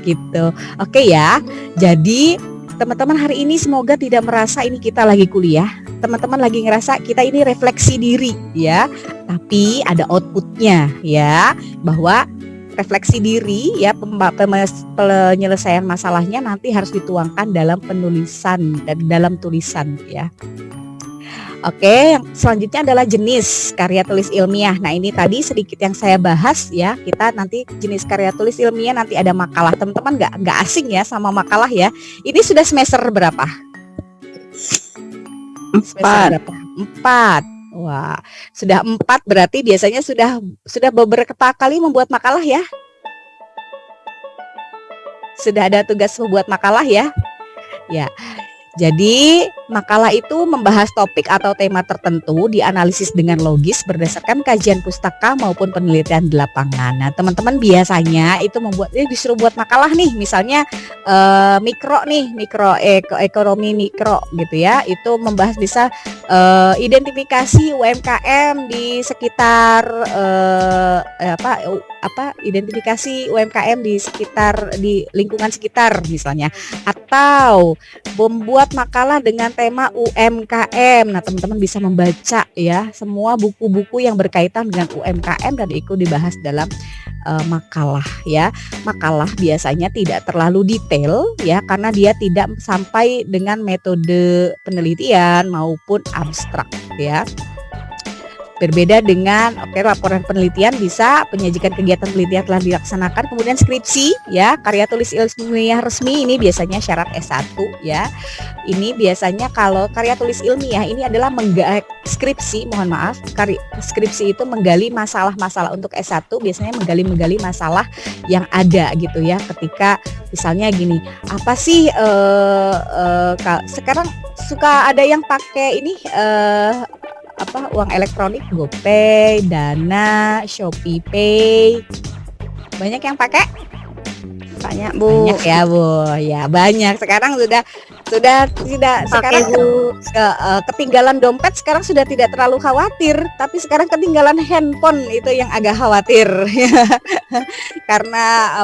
gitu. Oke ya. Jadi teman-teman hari ini semoga tidak merasa ini kita lagi kuliah. Teman-teman lagi ngerasa kita ini refleksi diri ya. Tapi ada outputnya ya, bahwa refleksi diri ya, penyelesaian masalahnya nanti harus dituangkan dalam penulisan dan dalam tulisan ya. Oke, yang selanjutnya adalah jenis karya tulis ilmiah. Nah, ini tadi sedikit yang saya bahas ya. Kita nanti jenis karya tulis ilmiah nanti ada makalah. Teman-teman nggak asing ya sama makalah ya. Ini sudah semester berapa? 4. 4. Wah, sudah 4 berarti biasanya sudah beberapa kali membuat makalah ya. sudah ada tugas membuat makalah ya. Ya. Jadi makalah itu membahas topik atau tema tertentu, dianalisis dengan logis berdasarkan kajian pustaka maupun penelitian di lapangan. Nah, teman-teman biasanya itu disuruh buat makalah nih, misalnya mikro ekonomi mikro gitu ya. Itu membahas bisa identifikasi UMKM di sekitar identifikasi UMKM di lingkungan sekitar misalnya, atau membuat makalah dengan tema UMKM. Nah, teman-teman bisa membaca ya semua buku-buku yang berkaitan dengan UMKM dan ikut dibahas dalam makalah ya. Makalah biasanya tidak terlalu detail ya, karena dia tidak sampai dengan metode penelitian maupun abstrak ya. Berbeda dengan laporan penelitian bisa penyajikan kegiatan penelitian telah dilaksanakan, kemudian skripsi ya, karya tulis ilmiah resmi ini biasanya syarat S1 ya. Ini biasanya kalau karya tulis ilmiah ini adalah skripsi itu menggali masalah-masalah untuk S1, biasanya menggali masalah yang ada gitu ya. Ketika misalnya gini, apa sih sekarang suka ada yang pakai ini uang elektronik, GoPay, Dana, ShopeePay. Banyak yang pakai? Banyak, Bu. Banyak ya, Bu. Ya, banyak. Sekarang sudah tidak sekarang ketinggalan dompet sekarang sudah tidak terlalu khawatir, tapi sekarang ketinggalan handphone itu yang agak khawatir. Karena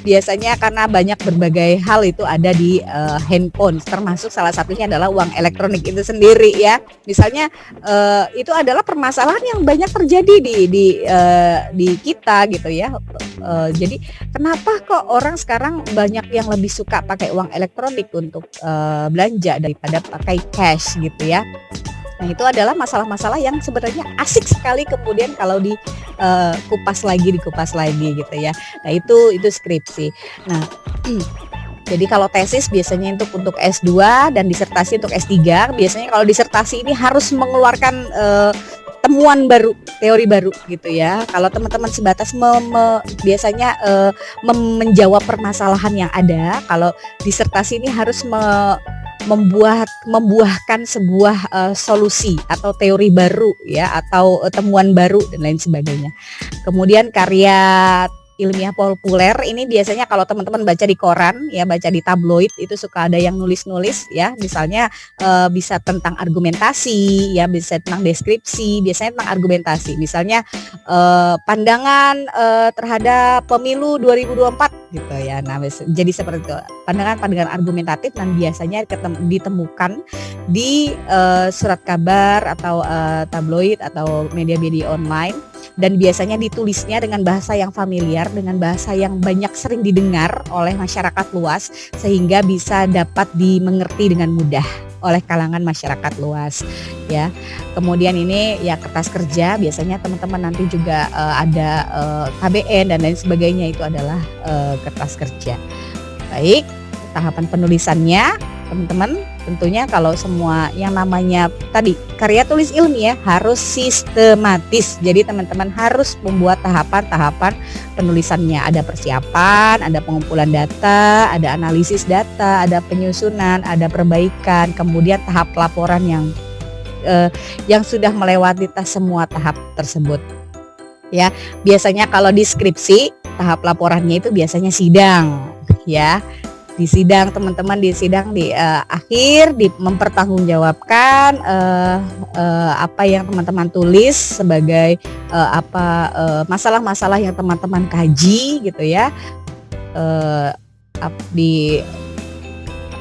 biasanya karena banyak berbagai hal itu ada di handphone, termasuk salah satunya adalah uang elektronik itu sendiri ya. Misalnya itu adalah permasalahan yang banyak terjadi di kita gitu ya. Jadi kenapa kok orang sekarang banyak yang lebih suka pakai uang elektronik untuk belanja daripada pakai cash gitu ya. Nah, itu adalah masalah-masalah yang sebenarnya asik sekali kemudian kalau dikupas lagi gitu ya. Nah, itu skripsi. Nah, jadi kalau tesis biasanya untuk S2 dan disertasi untuk S3. Biasanya kalau disertasi ini harus mengeluarkan temuan baru, teori baru gitu ya. Kalau teman-teman sebatas biasanya menjawab permasalahan yang ada, kalau disertasi ini harus membuahkan sebuah solusi atau teori baru ya, atau temuan baru dan lain sebagainya. Kemudian karya ilmiah populer ini biasanya kalau teman-teman baca di koran ya, baca di tabloid itu suka ada yang nulis-nulis ya, misalnya bisa tentang argumentasi ya, bisa tentang deskripsi, biasanya tentang argumentasi, misalnya pandangan terhadap pemilu 2024 gitu ya. Nah, jadi seperti itu, pandangan argumentatif dan biasanya ditemukan di surat kabar atau tabloid atau media-media online, dan biasanya ditulisnya dengan bahasa yang familiar, dengan bahasa yang banyak sering didengar oleh masyarakat luas, sehingga bisa dapat dimengerti dengan mudah oleh kalangan masyarakat luas ya. Kemudian ini ya kertas kerja, biasanya teman-teman nanti juga ada KBN dan lain sebagainya, itu adalah kertas kerja. Baik, tahapan penulisannya teman-teman tentunya kalau semua yang namanya tadi karya tulis ilmiah harus sistematis. Jadi teman-teman harus membuat tahapan-tahapan penulisannya. Ada persiapan, ada pengumpulan data, ada analisis data, ada penyusunan, ada perbaikan, kemudian tahap laporan yang sudah melewati semua tahap tersebut. Ya, biasanya kalau di skripsi tahap laporannya itu biasanya sidang ya. Di sidang teman-teman, di sidang di akhir mempertanggungjawabkan apa yang teman-teman tulis sebagai masalah-masalah yang teman-teman kaji gitu ya.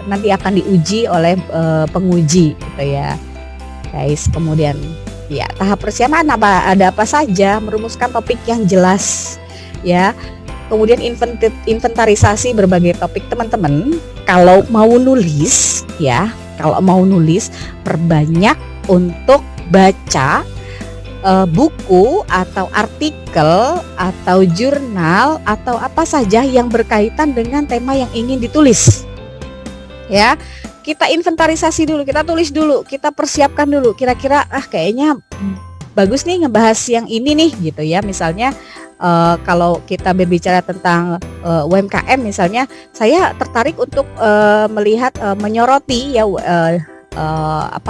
Nanti akan diuji oleh penguji gitu ya guys. Kemudian ya tahap persiapan ada apa saja, merumuskan topik yang jelas ya. Kemudian inventarisasi berbagai topik teman-teman. Kalau mau nulis ya, perbanyak untuk baca buku atau artikel atau jurnal atau apa saja yang berkaitan dengan tema yang ingin ditulis. Ya, kita inventarisasi dulu, kita tulis dulu, kita persiapkan dulu. Kira-kira kayaknya bagus nih ngebahas yang ini nih gitu ya. Misalnya kalau kita berbicara tentang UMKM misalnya, saya tertarik untuk melihat menyoroti ya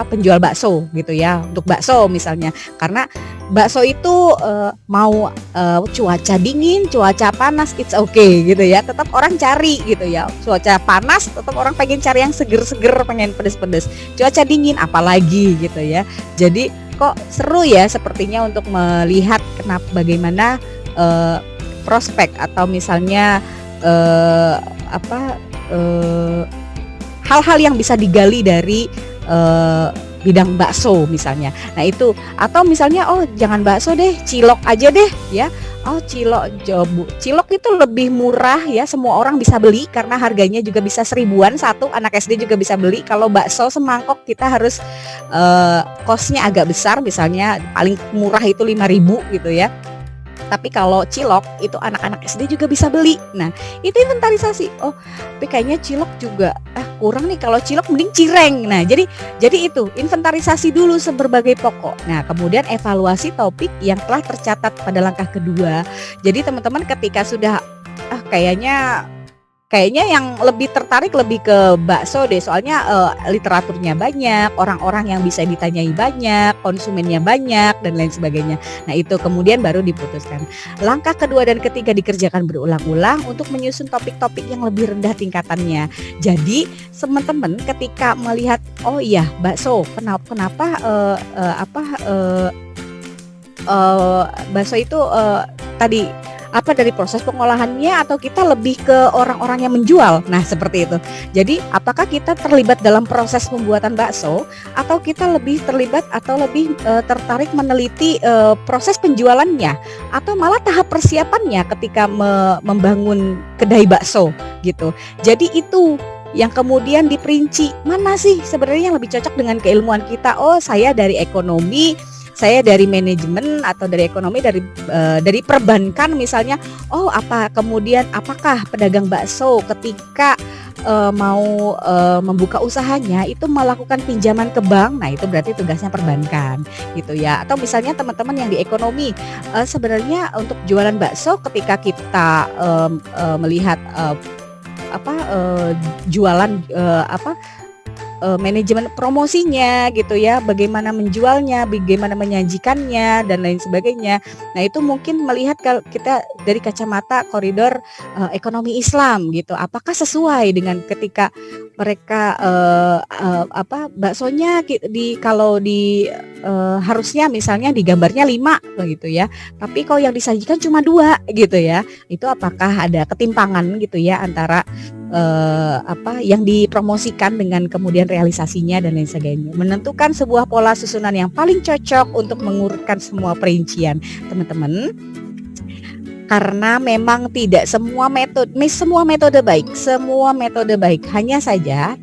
penjual bakso gitu ya, untuk bakso misalnya, karena bakso itu mau cuaca dingin, cuaca panas, it's okay gitu ya, tetap orang cari gitu ya. Cuaca panas tetap orang pengen cari yang seger-seger, pengen pedes-pedes. Cuaca dingin apalagi gitu ya. Jadi kok seru ya sepertinya untuk melihat bagaimana prospek atau misalnya hal-hal yang bisa digali dari bidang bakso misalnya. Nah itu, atau misalnya jangan bakso deh, cilok aja deh ya. Cilok itu lebih murah ya, semua orang bisa beli karena harganya juga bisa 1.000-an satu, anak SD juga bisa beli. Kalau bakso semangkok kita harus kosnya agak besar, misalnya paling murah itu 5.000 gitu ya. Tapi kalau cilok itu anak-anak SD juga bisa beli. Nah itu inventarisasi. Tapi kayaknya cilok juga kurang nih, kalau cilok mending cireng. Nah jadi itu inventarisasi dulu berbagai pokok. Nah kemudian evaluasi topik yang telah tercatat pada langkah kedua. Jadi teman-teman ketika sudah kayaknya yang lebih tertarik lebih ke bakso deh, soalnya literaturnya banyak, orang-orang yang bisa ditanyai banyak, konsumennya banyak dan lain sebagainya. Nah itu kemudian baru diputuskan. Langkah kedua dan ketiga dikerjakan berulang-ulang untuk menyusun topik-topik yang lebih rendah tingkatannya. Jadi teman-teman ketika melihat bakso, kenapa bakso itu tadi dari proses pengolahannya, atau kita lebih ke orang-orang yang menjual. Nah seperti itu. Jadi apakah kita terlibat dalam proses pembuatan bakso, atau kita lebih terlibat atau lebih tertarik meneliti proses penjualannya, atau malah tahap persiapannya ketika membangun kedai bakso gitu. Jadi itu yang kemudian diperinci, mana sih sebenarnya yang lebih cocok dengan keilmuan kita. Saya dari ekonomi, saya dari manajemen, atau dari ekonomi, dari perbankan misalnya. Apakah pedagang bakso ketika mau membuka usahanya itu melakukan pinjaman ke bank? Nah itu berarti tugasnya perbankan gitu ya. Atau misalnya teman-teman yang di ekonomi, sebenarnya untuk jualan bakso ketika kita melihat jualan manajemen promosinya gitu ya, bagaimana menjualnya, bagaimana menyajikannya dan lain sebagainya. Nah itu mungkin melihat kalau kita dari kacamata koridor ekonomi Islam gitu, apakah sesuai dengan ketika mereka baksonya harusnya misalnya digambarnya 5 gitu ya, tapi kok yang disajikan cuma 2 gitu ya. Itu apakah ada ketimpangan gitu ya antara yang dipromosikan dengan kemudian realisasinya dan lain sebagainya. Menentukan sebuah pola susunan yang paling cocok untuk mengurutkan semua perincian, teman-teman. Karena memang tidak semua metode baik. Hanya saja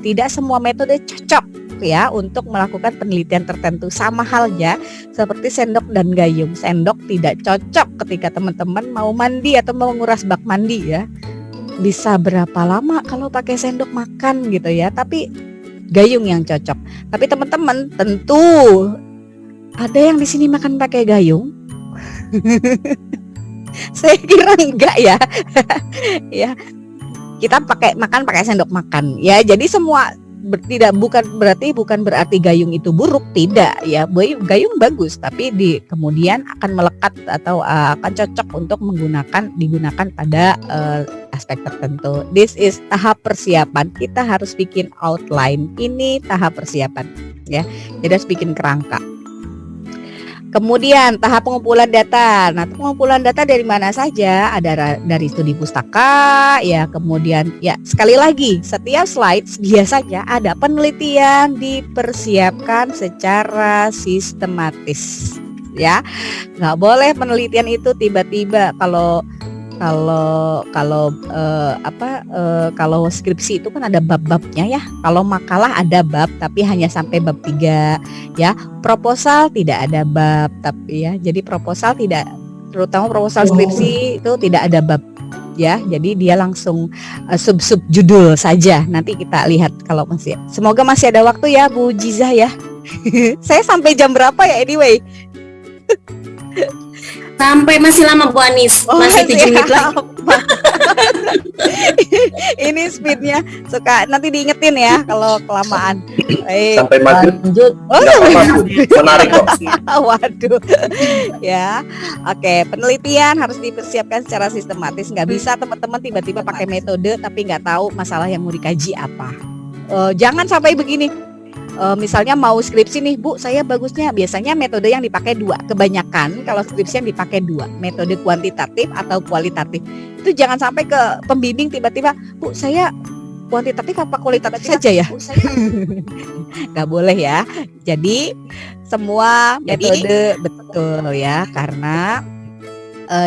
tidak semua metode cocok ya untuk melakukan penelitian tertentu. Sama halnya seperti sendok dan gayung. Sendok tidak cocok ketika teman-teman mau mandi atau mau menguras bak mandi ya. Bisa berapa lama kalau pakai sendok makan gitu ya, tapi gayung yang cocok. Tapi teman-teman tentu ada yang di sini makan pakai gayung. Saya kira enggak ya. Ya. Kita makan pakai sendok makan ya. Jadi semua bukan berarti gayung itu buruk, tidak ya. Gayung bagus, tapi kemudian akan melekat atau akan cocok untuk digunakan pada aspek tertentu. This is tahap persiapan. Kita harus bikin outline. Ini tahap persiapan ya. Jadi harus bikin kerangka. Kemudian tahap pengumpulan data. Nah, pengumpulan data dari mana saja? Ada dari studi pustaka, ya. Kemudian, ya sekali lagi, setiap slide biasanya ada penelitian dipersiapkan secara sistematis, ya. Nggak boleh penelitian itu tiba-tiba. Kalau skripsi itu kan ada bab-babnya ya. Kalau makalah ada bab tapi hanya sampai bab 3 ya. Proposal tidak ada bab tapi ya. Jadi proposal tidak, terutama proposal skripsi itu tidak ada bab ya. Jadi dia langsung sub judul saja. Nanti kita lihat kalau masih. Semoga masih ada waktu ya Bu Jizah ya. Saya sampai jam berapa ya anyway? Sampai masih lama Bu Anis, masih 7 menit lagi. Ini speednya suka nanti diingetin ya kalau kelamaan. Sampai maghrib. Oh, Menarik kok. waduh. Ya, oke. Penelitian harus dipersiapkan secara sistematis. Nggak bisa teman-teman tiba-tiba pakai metode tapi nggak tahu masalah yang mau dikaji apa. Jangan sampai begini. Misalnya mau skripsi nih Bu, saya bagusnya biasanya metode yang dipakai 2. Kebanyakan kalau skripsi yang dipakai 2, metode kuantitatif atau kualitatif. Itu jangan sampai ke pembimbing tiba-tiba, Bu saya kuantitatif apa kualitatif saja ya? Gak boleh ya. Jadi semua metode betul ya, karena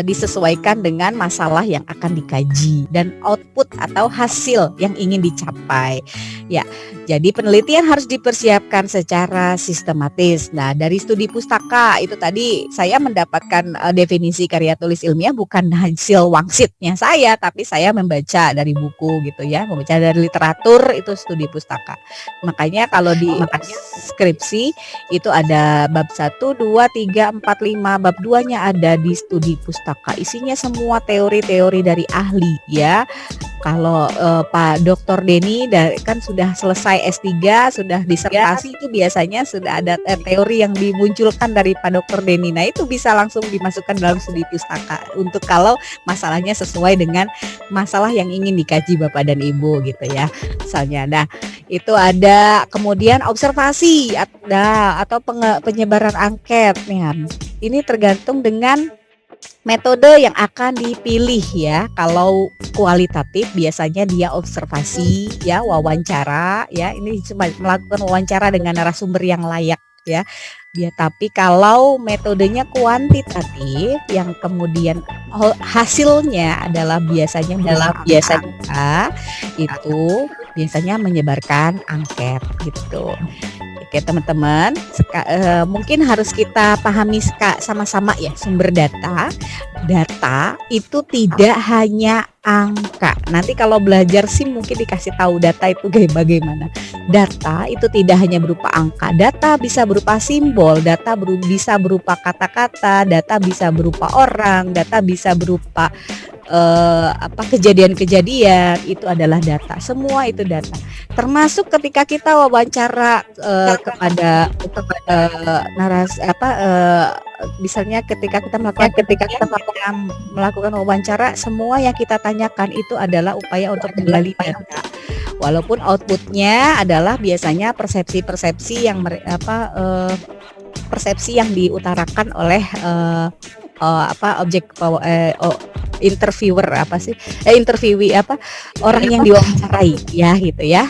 disesuaikan dengan masalah yang akan dikaji dan output atau hasil yang ingin dicapai. Ya, jadi penelitian harus dipersiapkan secara sistematis. Nah, dari studi pustaka itu tadi saya mendapatkan definisi karya tulis ilmiah bukan hasil wangsitnya saya, tapi saya membaca dari buku gitu ya, membaca dari literatur, itu studi pustaka. Makanya kalau di skripsi itu ada bab 1, 2, 3, 4, 5, bab 2-nya ada di studi pustaka. Isinya semua teori-teori dari ahli ya. Kalau Pak Dr. Denny kan sudah selesai S3, sudah disertasi, itu biasanya sudah ada teori yang dimunculkan dari Pak Dr. Denny. Nah, itu bisa langsung dimasukkan dalam studi pustaka untuk kalau masalahnya sesuai dengan masalah yang ingin dikaji Bapak dan Ibu gitu ya. Misalnya, nah itu ada kemudian observasi atau penyebaran angket nih Han. Ini tergantung dengan metode yang akan dipilih ya. Kalau kualitatif biasanya dia observasi ya, wawancara ya. Ini cuma melakukan wawancara dengan narasumber yang layak ya. Tapi kalau metodenya kuantitatif yang kemudian hasilnya adalah biasanya itu biasanya menyebarkan angket gitu. Oke teman-teman, mungkin harus kita pahami sama-sama ya, sumber data itu tidak hanya angka. Nanti kalau belajar SIM mungkin dikasih tahu data itu bagaimana. Data itu tidak hanya berupa angka, data bisa berupa simbol, data bisa berupa kata-kata, data bisa berupa orang, data bisa berupa kejadian-kejadian, itu adalah data. Semua itu data. Termasuk ketika kita wawancara kepada misalnya ketika kita melakukan wawancara, semua yang kita tanyakan itu adalah upaya untuk menggali data. Walaupun outputnya adalah biasanya persepsi-persepsi yang persepsi yang diutarakan oleh interviewee orang yang diwawancarai ya gitu ya.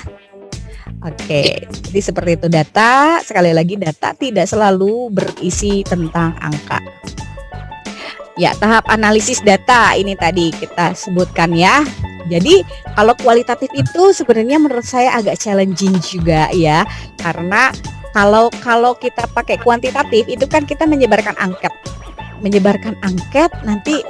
Oke, jadi seperti itu data. Sekali lagi data tidak selalu berisi tentang angka. Ya, tahap analisis data ini tadi kita sebutkan ya. Jadi kalau kualitatif itu sebenarnya menurut saya agak challenging juga ya, karena kalau kita pakai kuantitatif itu kan kita menyebarkan angket nanti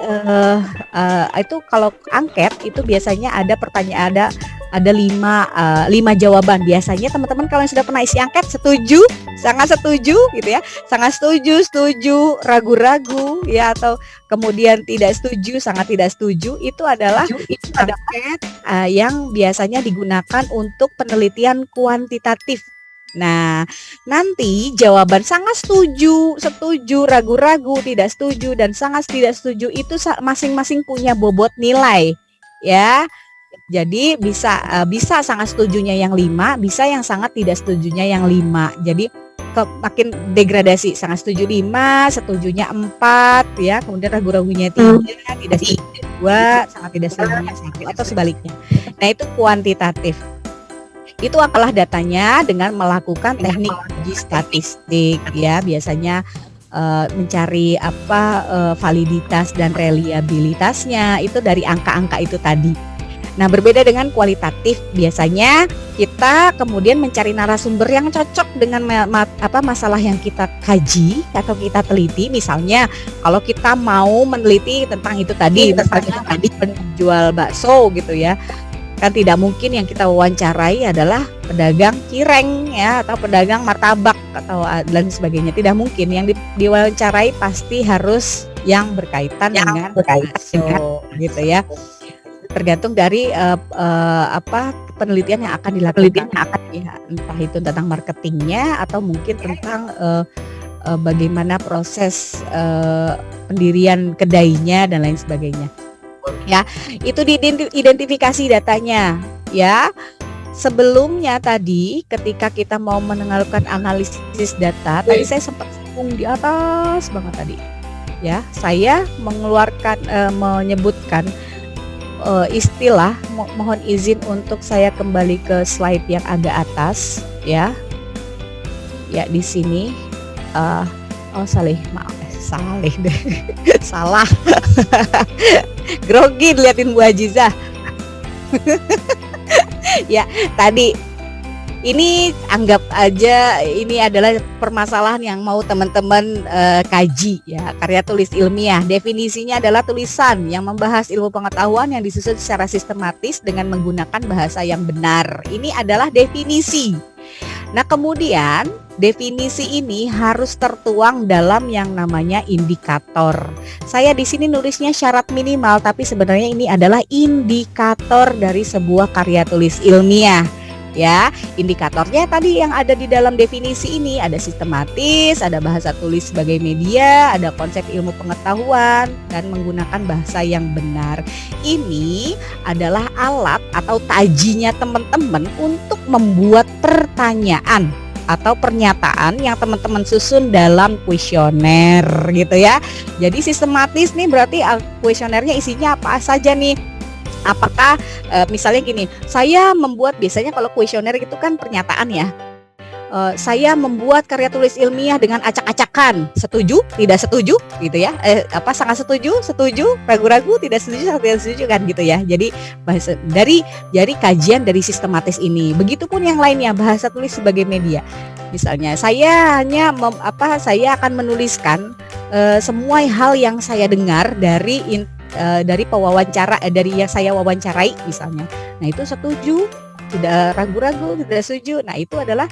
itu kalau angket itu biasanya ada pertanyaan, ada 5 jawaban. Biasanya teman-teman kalau yang sudah pernah isi angket, setuju, sangat setuju gitu ya, sangat setuju, ragu-ragu ya, atau kemudian tidak setuju, sangat tidak setuju, itu adalah angket yang biasanya digunakan untuk penelitian kuantitatif. Nah, nanti jawaban sangat setuju, ragu-ragu, tidak setuju, dan sangat tidak setuju itu masing-masing punya bobot nilai, ya. Jadi bisa sangat setujunya yang 5, bisa yang sangat tidak setujunya yang 5. Jadi makin degradasi, sangat setuju 5, setujunya 4, ya. Kemudian ragu-ragunya 3, tidak setuju 2, sangat tidak setujunya 1, atau sebaliknya. Nah, itu kuantitatif. Itu adalah datanya dengan melakukan teknik uji statistik ya, biasanya mencari validitas dan reliabilitasnya itu dari angka-angka itu tadi. Nah, berbeda dengan kualitatif, biasanya kita kemudian mencari narasumber yang cocok dengan masalah yang kita kaji atau kita teliti. Misalnya kalau kita mau meneliti tentang itu tadi, misalnya tadi penjual bakso gitu ya. Kan tidak mungkin yang kita wawancarai adalah pedagang cireng ya, atau pedagang martabak atau dan sebagainya. Tidak mungkin. Yang diwawancarai pasti harus yang berkaitan dengan bakso gitu ya. Tergantung dari penelitian yang akan dilakukan, ya, entah itu tentang marketingnya atau mungkin tentang bagaimana proses pendirian kedainya dan lain sebagainya. Ya, itu diidentifikasi datanya ya. Sebelumnya tadi ketika kita mau mendengarkan analisis data, tadi saya sempat singgung di atas banget tadi. Ya, saya menyebutkan istilah, mohon izin untuk saya kembali ke slide yang agak atas ya. Ya, di sini Saleh deh. Salah. Grogi liatin Bu Ajizah. Ya, tadi ini anggap aja ini adalah permasalahan yang mau teman-teman kaji ya, karya tulis ilmiah. Definisinya adalah tulisan yang membahas ilmu pengetahuan yang disusun secara sistematis dengan menggunakan bahasa yang benar. Ini adalah definisi. Nah, kemudian definisi ini harus tertuang dalam yang namanya indikator. Saya di sini nulisnya syarat minimal, tapi sebenarnya ini adalah indikator dari sebuah karya tulis ilmiah. Ya, indikatornya tadi yang ada di dalam definisi ini ada sistematis, ada bahasa tulis sebagai media, ada konsep ilmu pengetahuan dan menggunakan bahasa yang benar. Ini adalah alat atau tajinya teman-teman untuk membuat pertanyaan atau pernyataan yang teman-teman susun dalam kuesioner gitu ya. Jadi sistematis nih berarti kuesionernya isinya apa saja nih? Apakah misalnya gini, saya membuat, biasanya kalau kuesioner itu kan pernyataan ya, saya membuat karya tulis ilmiah dengan acak-acakan, setuju, tidak setuju gitu ya, sangat setuju, setuju, ragu-ragu, tidak setuju kan gitu ya. Jadi bahasa dari kajian dari sistematis ini. Begitupun yang lainnya, bahasa tulis sebagai media. Misalnya saya hanya saya akan menuliskan semua hal yang saya dengar dari pewawancara, dari yang saya wawancarai misalnya. Nah, itu setuju, tidak ragu-ragu, tidak setuju. Nah, itu adalah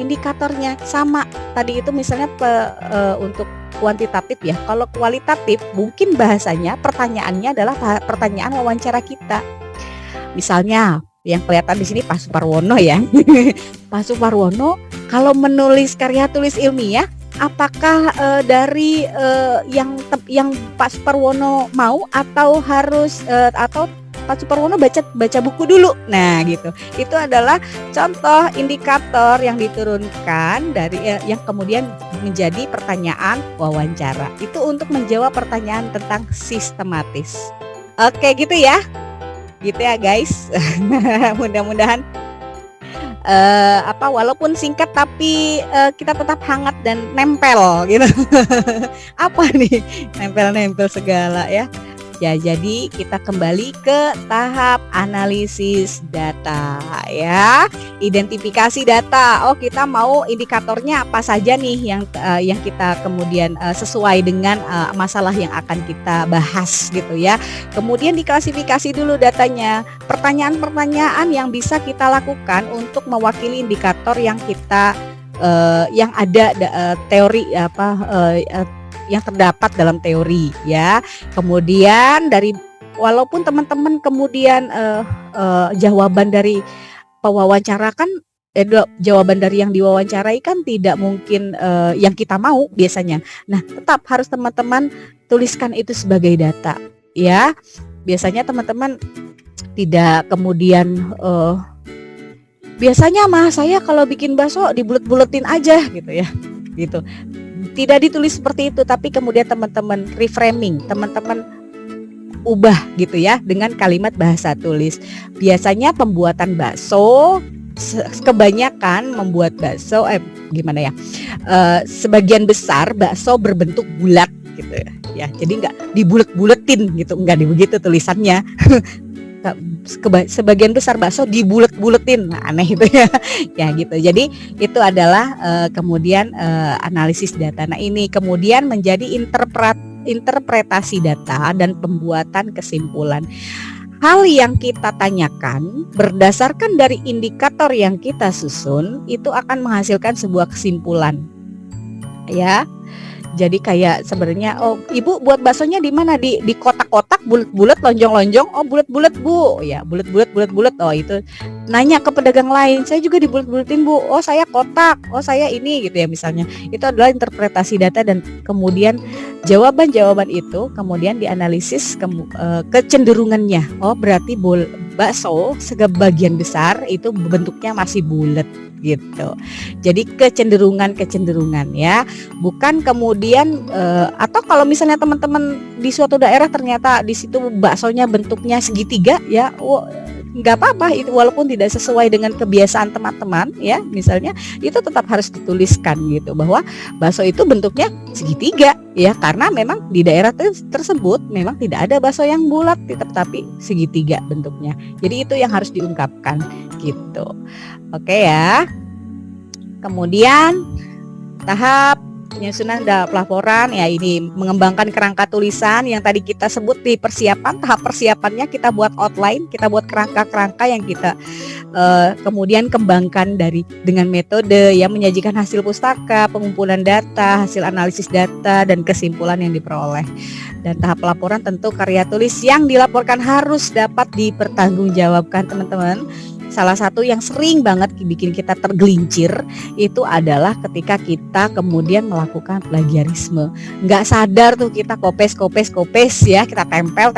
indikatornya. Sama tadi itu misalnya untuk kuantitatif ya. Kalau kualitatif mungkin bahasanya, pertanyaannya adalah pertanyaan wawancara kita. Misalnya yang kelihatan di sini Pak Suparwono ya. Pak Suparwono kalau menulis karya tulis ilmiah, apakah dari yang Pak Suparwono mau atau harus atau Pak Suparwono baca buku dulu. Nah, gitu. Itu adalah contoh indikator yang diturunkan dari yang kemudian menjadi pertanyaan wawancara. Itu untuk menjawab pertanyaan tentang sistematis. Oke, gitu ya. Gitu ya, guys. Mudah-mudahan walaupun singkat tapi kita tetap hangat dan nempel gitu. Apa nih nempel-nempel segala ya. Ya, jadi kita kembali ke tahap analisis data ya. Identifikasi data. Oh, kita mau indikatornya apa saja nih yang kita kemudian sesuai dengan masalah yang akan kita bahas gitu ya. Kemudian diklasifikasi dulu datanya. Pertanyaan-pertanyaan yang bisa kita lakukan untuk mewakili indikator yang kita yang ada teori yang terdapat dalam teori ya. Kemudian walaupun teman-teman kemudian jawaban dari pewawancara kan jawaban dari yang diwawancarai kan tidak mungkin yang kita mau biasanya. Nah, tetap harus teman-teman tuliskan itu sebagai data ya. Biasanya teman-teman tidak kemudian biasanya saya kalau bikin bakso dibulet-buletin aja gitu ya. Gitu. Tidak ditulis seperti itu, tapi kemudian teman-teman reframing, teman-teman ubah gitu ya dengan kalimat bahasa tulis. Biasanya pembuatan bakso kebanyakan membuat bakso sebagian besar bakso berbentuk bulat gitu ya. Jadi nggak dibulet-buletin gitu, nggak begitu tulisannya. Sebagian besar bakso dibulet-buletin, nah, aneh itu ya. Ya gitu. Jadi itu adalah kemudian analisis data. Nah, ini kemudian menjadi interpretasi data dan pembuatan kesimpulan. hal yang kita tanyakan berdasarkan dari indikator yang kita susun itu akan menghasilkan sebuah kesimpulan. Ya. Jadi kayak sebenarnya, oh ibu buat baksonya di mana, di kotak-kotak, bulat-bulat, lonjong-lonjong, oh bulat-bulat bu, ya bulat-bulat, oh itu nanya ke pedagang lain, saya juga dibulat-bulatin bu, oh saya kotak, oh saya ini gitu ya misalnya. Itu adalah interpretasi data dan kemudian jawaban-jawaban itu kemudian dianalisis kecenderungannya. Oh berarti bakso sebagian besar itu bentuknya masih bulat gitu. Jadi kecenderungan ya, bukan kemudian atau kalau misalnya teman-teman di suatu daerah ternyata di situ baksonya bentuknya segitiga ya, nggak apa-apa itu walaupun tidak sesuai dengan kebiasaan teman-teman ya, misalnya itu tetap harus dituliskan gitu bahwa bakso itu bentuknya segitiga ya, karena memang di daerah tersebut memang tidak ada bakso yang bulat tetapi segitiga bentuknya. Jadi itu yang harus diungkapkan gitu. Oke ya. Kemudian tahap penyusunan pelaporan ya, ini mengembangkan kerangka tulisan yang tadi kita sebut di persiapan. Tahap persiapannya kita buat outline, kita buat kerangka-kerangka yang kita kemudian kembangkan dengan metode yang menyajikan hasil pustaka, pengumpulan data, hasil analisis data dan kesimpulan yang diperoleh. Dan tahap pelaporan tentu karya tulis yang dilaporkan harus dapat dipertanggungjawabkan teman-teman. Salah satu yang sering banget bikin kita tergelincir itu adalah ketika kita kemudian melakukan plagiarisme. Nggak sadar tuh kita kopes ya, kita tempel,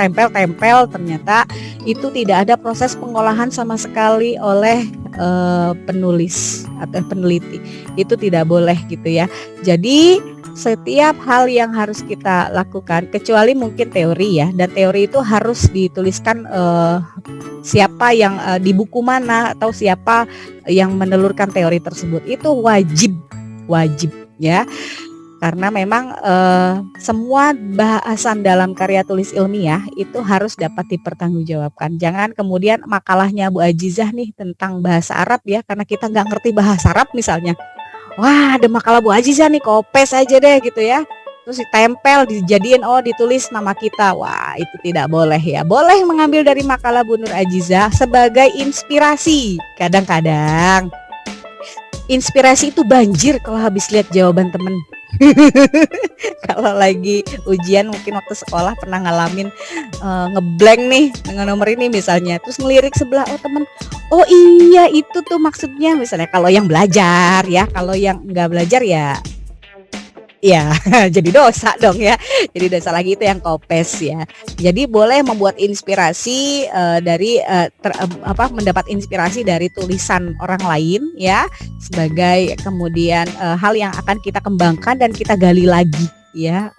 ternyata itu tidak ada proses pengolahan sama sekali oleh penulis atau peneliti. Itu tidak boleh gitu ya. Jadi setiap hal yang harus kita lakukan, kecuali mungkin teori ya, dan teori itu harus dituliskan siapa yang di buku mana atau siapa yang menelurkan teori tersebut, itu wajib ya, karena memang semua bahasan dalam karya tulis ilmiah itu harus dapat dipertanggungjawabkan. Jangan kemudian makalahnya Bu Ajizah nih tentang bahasa Arab ya, karena kita nggak ngerti bahasa Arab misalnya, wah ada makalah Bu Ajizah nih, kopes aja deh gitu ya, terus ditempel, dijadiin ditulis nama kita. Wah itu tidak boleh ya. Boleh mengambil dari makalah Bu Nur Ajizah sebagai inspirasi. Kadang-kadang inspirasi itu banjir kalau habis lihat jawaban temen. Kalau lagi ujian mungkin waktu sekolah pernah ngalamin ngeblank nih dengan nomor ini misalnya, terus ngelirik sebelah, oh temen, oh iya itu tuh maksudnya misalnya. Kalau yang belajar ya, kalau yang nggak belajar ya jadi dosa dong ya, jadi dosa lagi, itu yang kopes ya. Jadi boleh membuat inspirasi dari mendapat inspirasi dari tulisan orang lain ya, sebagai kemudian hal yang akan kita kembangkan dan kita gali lagi ya,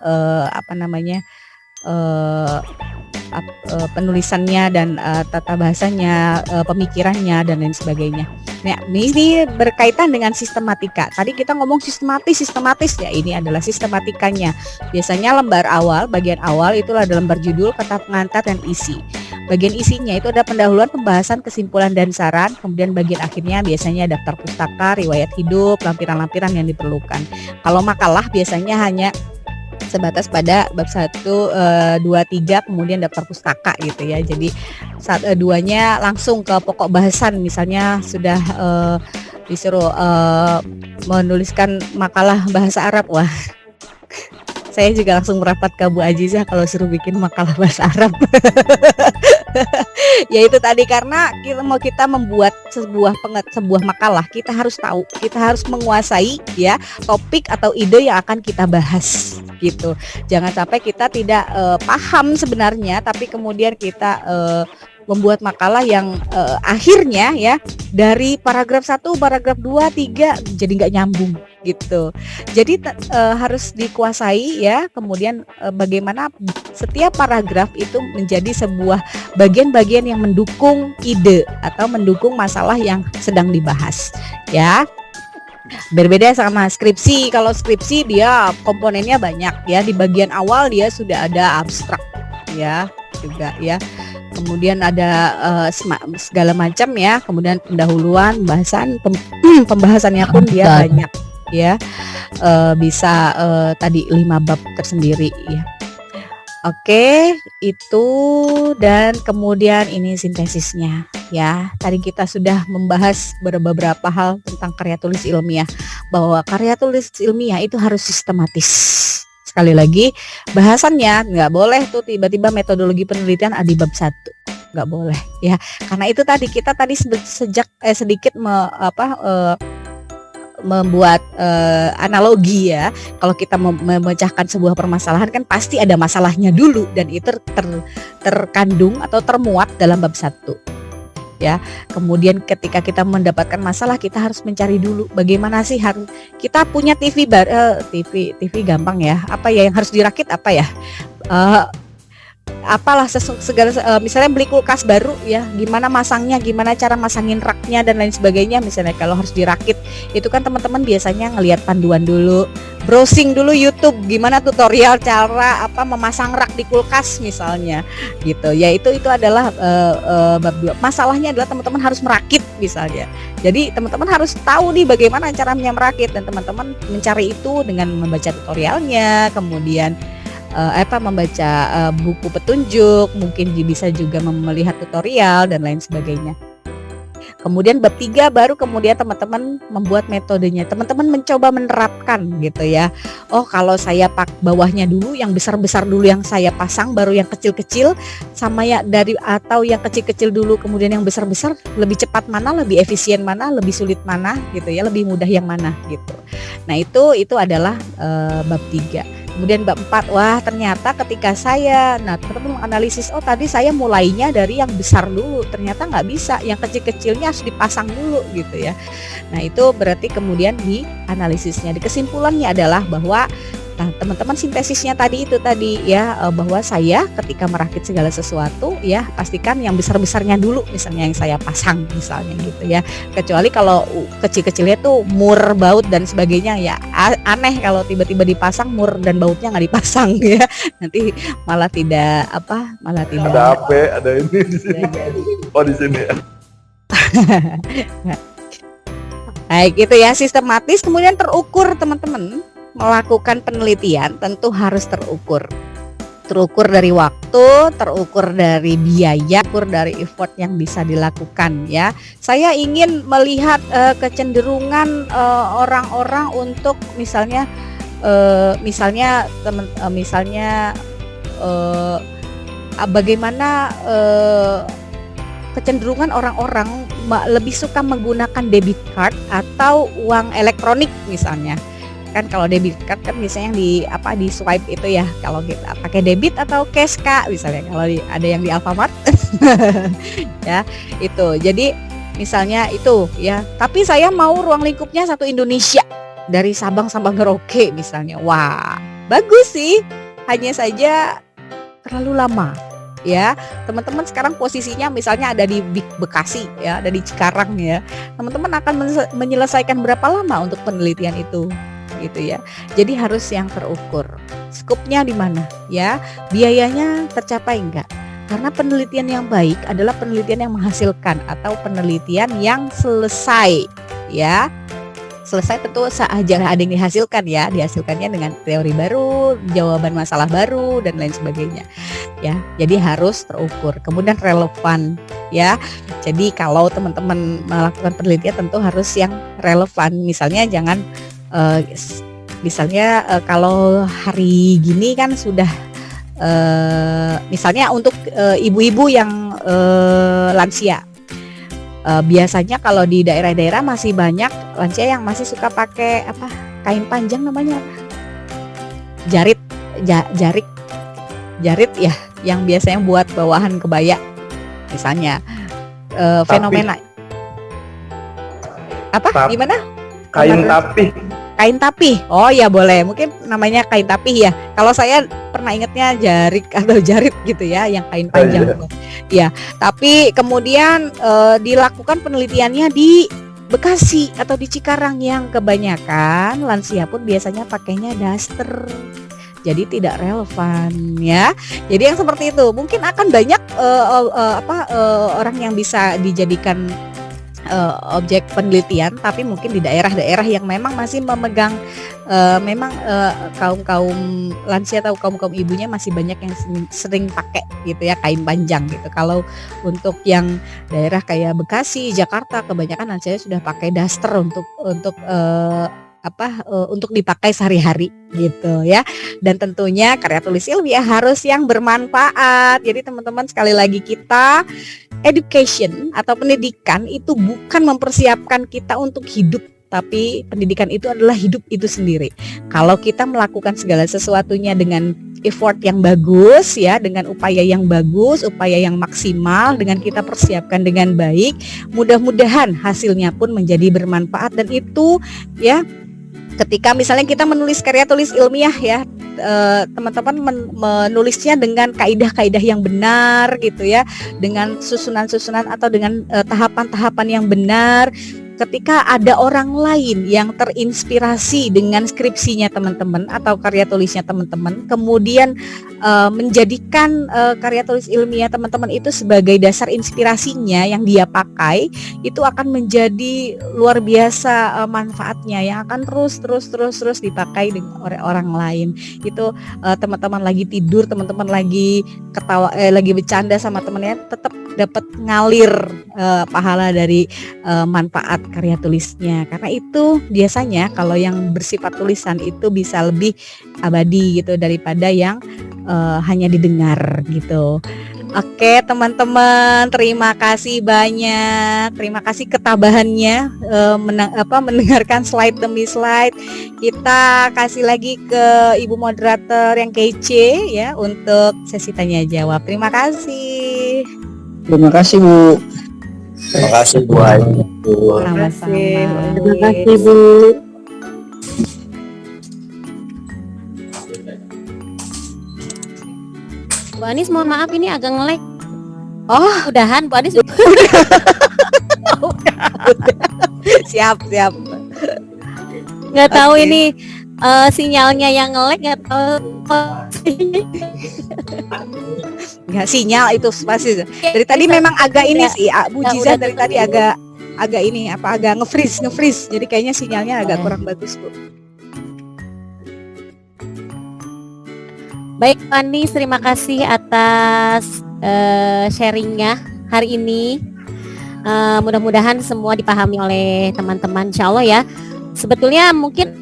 penulisannya dan tata bahasanya, pemikirannya dan lain sebagainya. Nah, ini berkaitan dengan sistematika. Tadi kita ngomong sistematis ya, ini adalah sistematikanya. Biasanya lembar awal, bagian awal itu ada lembar judul, kata pengantar dan isi. Bagian isinya itu ada pendahuluan, pembahasan, kesimpulan dan saran. Kemudian bagian akhirnya biasanya daftar pustaka, riwayat hidup, lampiran-lampiran yang diperlukan. Kalau makalah biasanya hanya sebatas pada bab 1, 2, 3 kemudian daftar pustaka gitu ya. Jadi duanya langsung ke pokok bahasan, misalnya sudah disuruh menuliskan makalah bahasa Arab, wah saya juga langsung merapat ke Bu Ajizah kalau suruh bikin makalah bahasa Arab. Ya itu tadi, karena kita membuat sebuah makalah, kita harus tahu, kita harus menguasai ya topik atau ide yang akan kita bahas gitu. Jangan sampai kita tidak paham sebenarnya, tapi kemudian kita membuat makalah yang akhirnya ya dari paragraf 1, paragraf 2, 3 jadi nggak nyambung gitu. Jadi harus dikuasai ya. Kemudian bagaimana setiap paragraf itu menjadi sebuah bagian-bagian yang mendukung ide atau mendukung masalah yang sedang dibahas ya. Berbeda sama skripsi. Kalau skripsi dia komponennya banyak ya. Di bagian awal dia sudah ada abstrak ya juga ya. Kemudian ada segala macam ya. Kemudian pendahuluan, pembahasannya pun dia banyak ya. Bisa tadi 5 bab tersendiri ya. Oke, itu dan kemudian ini sintesisnya ya. Tadi kita sudah membahas beberapa hal tentang karya tulis ilmiah, bahwa karya tulis ilmiah itu harus sistematis. Sekali lagi, bahasannya nggak boleh tuh tiba-tiba metodologi penelitian ada di bab 1. Nggak boleh ya. Karena itu tadi kita sedikit membuat analogi ya. Kalau kita memecahkan sebuah permasalahan kan pasti ada masalahnya dulu, dan itu terkandung atau termuat dalam bab 1 ya. Kemudian ketika kita mendapatkan masalah, kita harus mencari dulu bagaimana sih kita punya TV gampang ya. Apa ya yang harus dirakit, apa ya? Apalah segala misalnya beli kulkas baru ya, gimana masangnya, gimana cara masangin raknya dan lain sebagainya. Misalnya kalau harus dirakit, itu kan teman-teman biasanya ngelihat panduan dulu, browsing dulu YouTube gimana tutorial cara memasang rak di kulkas misalnya gitu ya. Itu adalah bab 2. Masalahnya adalah teman-teman harus merakit misalnya. Jadi teman-teman harus tahu nih bagaimana caranya merakit, dan teman-teman mencari itu dengan membaca tutorialnya, kemudian membaca buku petunjuk, mungkin bisa juga melihat tutorial dan lain sebagainya. Kemudian bab 3 baru kemudian teman-teman membuat metodenya. Teman-teman mencoba menerapkan gitu ya. Oh, kalau saya bawahnya dulu, yang besar-besar dulu yang saya pasang, baru yang kecil-kecil, sama ya atau yang kecil-kecil dulu kemudian yang besar-besar, lebih cepat mana, lebih efisien mana, lebih sulit mana gitu ya, lebih mudah yang mana gitu. Nah, itu adalah bab 3. Kemudian bab 4, wah ternyata ketika teman-teman menganalisis, oh tadi saya mulainya dari yang besar dulu, ternyata nggak bisa, yang kecil-kecilnya harus dipasang dulu gitu ya. Nah, itu berarti kemudian di analisisnya, di kesimpulannya adalah bahwa teman-teman sintesisnya tadi ya, bahwa saya ketika merakit segala sesuatu ya, pastikan yang besar-besarnya dulu misalnya yang saya pasang misalnya gitu ya. Kecuali kalau kecil-kecilnya tuh mur, baut dan sebagainya ya, aneh kalau tiba-tiba dipasang mur dan bautnya nggak dipasang ya. Nanti malah tidak ada AP, ada ini di sini. Oh, di sini ya. Baik, itu ya, sistematis kemudian terukur. Teman-teman melakukan penelitian tentu harus terukur dari waktu, terukur dari biaya, terukur dari effort yang bisa dilakukan ya. Saya ingin melihat kecenderungan orang-orang untuk misalnya bagaimana kecenderungan orang-orang lebih suka menggunakan debit card atau uang elektronik misalnya. Kan kalau debit card kan biasanya yang di swipe itu ya, kalau kita pakai debit atau cash Kak misalnya, kalau ada yang di Alfamart ya itu. Jadi misalnya itu ya, tapi saya mau ruang lingkupnya satu Indonesia dari Sabang sampai Merauke misalnya. Wah, bagus sih, hanya saja terlalu lama ya. Teman-teman sekarang posisinya misalnya ada di Bekasi ya, ada di Cikarang ya. Teman-teman akan menyelesaikan berapa lama untuk penelitian itu gitu ya. Jadi harus yang terukur. Skupnya di mana ya? Biayanya tercapai enggak? Karena penelitian yang baik adalah penelitian yang menghasilkan atau penelitian yang selesai ya. Selesai tentu saja ada yang dihasilkan ya, dihasilkannya dengan teori baru, jawaban masalah baru dan lain sebagainya ya. Jadi harus terukur, kemudian relevan ya. Jadi kalau teman-teman melakukan penelitian tentu harus yang relevan. Misalnya jangan kalau hari gini kan sudah misalnya untuk ibu-ibu yang lansia. Biasanya kalau di daerah-daerah masih banyak lansia yang masih suka pakai kain panjang namanya jarit ya, yang biasanya buat bawahan kebaya misalnya. Fenomena gimana? Kain tapih. Oh ya boleh, mungkin namanya kain tapih ya. Kalau saya pernah ingatnya jarik atau jarit gitu ya, yang kain panjang. Ya, tapi kemudian dilakukan penelitiannya di Bekasi atau di Cikarang, yang kebanyakan lansia pun biasanya pakainya daster. Jadi tidak relevan ya. Jadi yang seperti itu mungkin akan banyak orang yang bisa dijadikan objek penelitian, tapi mungkin di daerah-daerah yang memang masih memegang kaum lansia atau kaum ibunya masih banyak yang sering pakai gitu ya kain panjang gitu. Kalau untuk yang daerah kayak Bekasi, Jakarta, kebanyakan lansia sudah pakai daster untuk dipakai sehari-hari gitu ya. Dan tentunya karya tulis ilmiah harus yang bermanfaat. Jadi teman-teman, sekali lagi, kita education atau pendidikan itu bukan mempersiapkan kita untuk hidup, tapi pendidikan itu adalah hidup itu sendiri. Kalau kita melakukan segala sesuatunya dengan effort yang bagus ya, dengan upaya yang bagus, upaya yang maksimal, dengan kita persiapkan dengan baik, mudah-mudahan hasilnya pun menjadi bermanfaat. Dan itu ya, ketika misalnya kita menulis karya tulis ilmiah ya, teman-teman menulisnya dengan kaidah-kaidah yang benar gitu ya, dengan susunan-susunan atau dengan tahapan-tahapan yang benar. Ketika ada orang lain yang terinspirasi dengan skripsinya teman-teman atau karya tulisnya teman-teman, kemudian menjadikan karya tulis ilmiah teman-teman itu sebagai dasar inspirasinya yang dia pakai, itu akan menjadi luar biasa manfaatnya yang akan terus dipakai oleh orang lain. Itu teman-teman lagi tidur, teman-teman lagi ketawa, lagi bercanda sama temannya, tetap dapat ngalir pahala dari manfaat karya tulisnya. Karena itu biasanya kalau yang bersifat tulisan itu bisa lebih abadi gitu daripada yang hanya didengar gitu. Oke teman-teman, terima kasih banyak, terima kasih ketabahannya mendengarkan slide demi slide. Kita kasih lagi ke Ibu Moderator yang kece ya untuk sesi tanya jawab. Terima kasih. Terima kasih Bu. Terima kasih Bu Ayu. Sama-sama. Terima kasih Bu. Bu Anis, mohon maaf ini agak nge-lag. Oh, Udahan Bu Anis. siap. Nggak tahu ini sinyalnya yang nge-lag, nggak tahu. Nggak, sinyal itu pasti. Dari tadi memang agak ini sih, Bu Jiza dari tadi agak ini agak nge-freeze. Jadi kayaknya sinyalnya agak kurang bagus, Bu. Baik Pak Anis, terima kasih atas sharingnya hari ini. Mudah-mudahan semua dipahami oleh teman-teman, insya Allah ya. Sebetulnya mungkin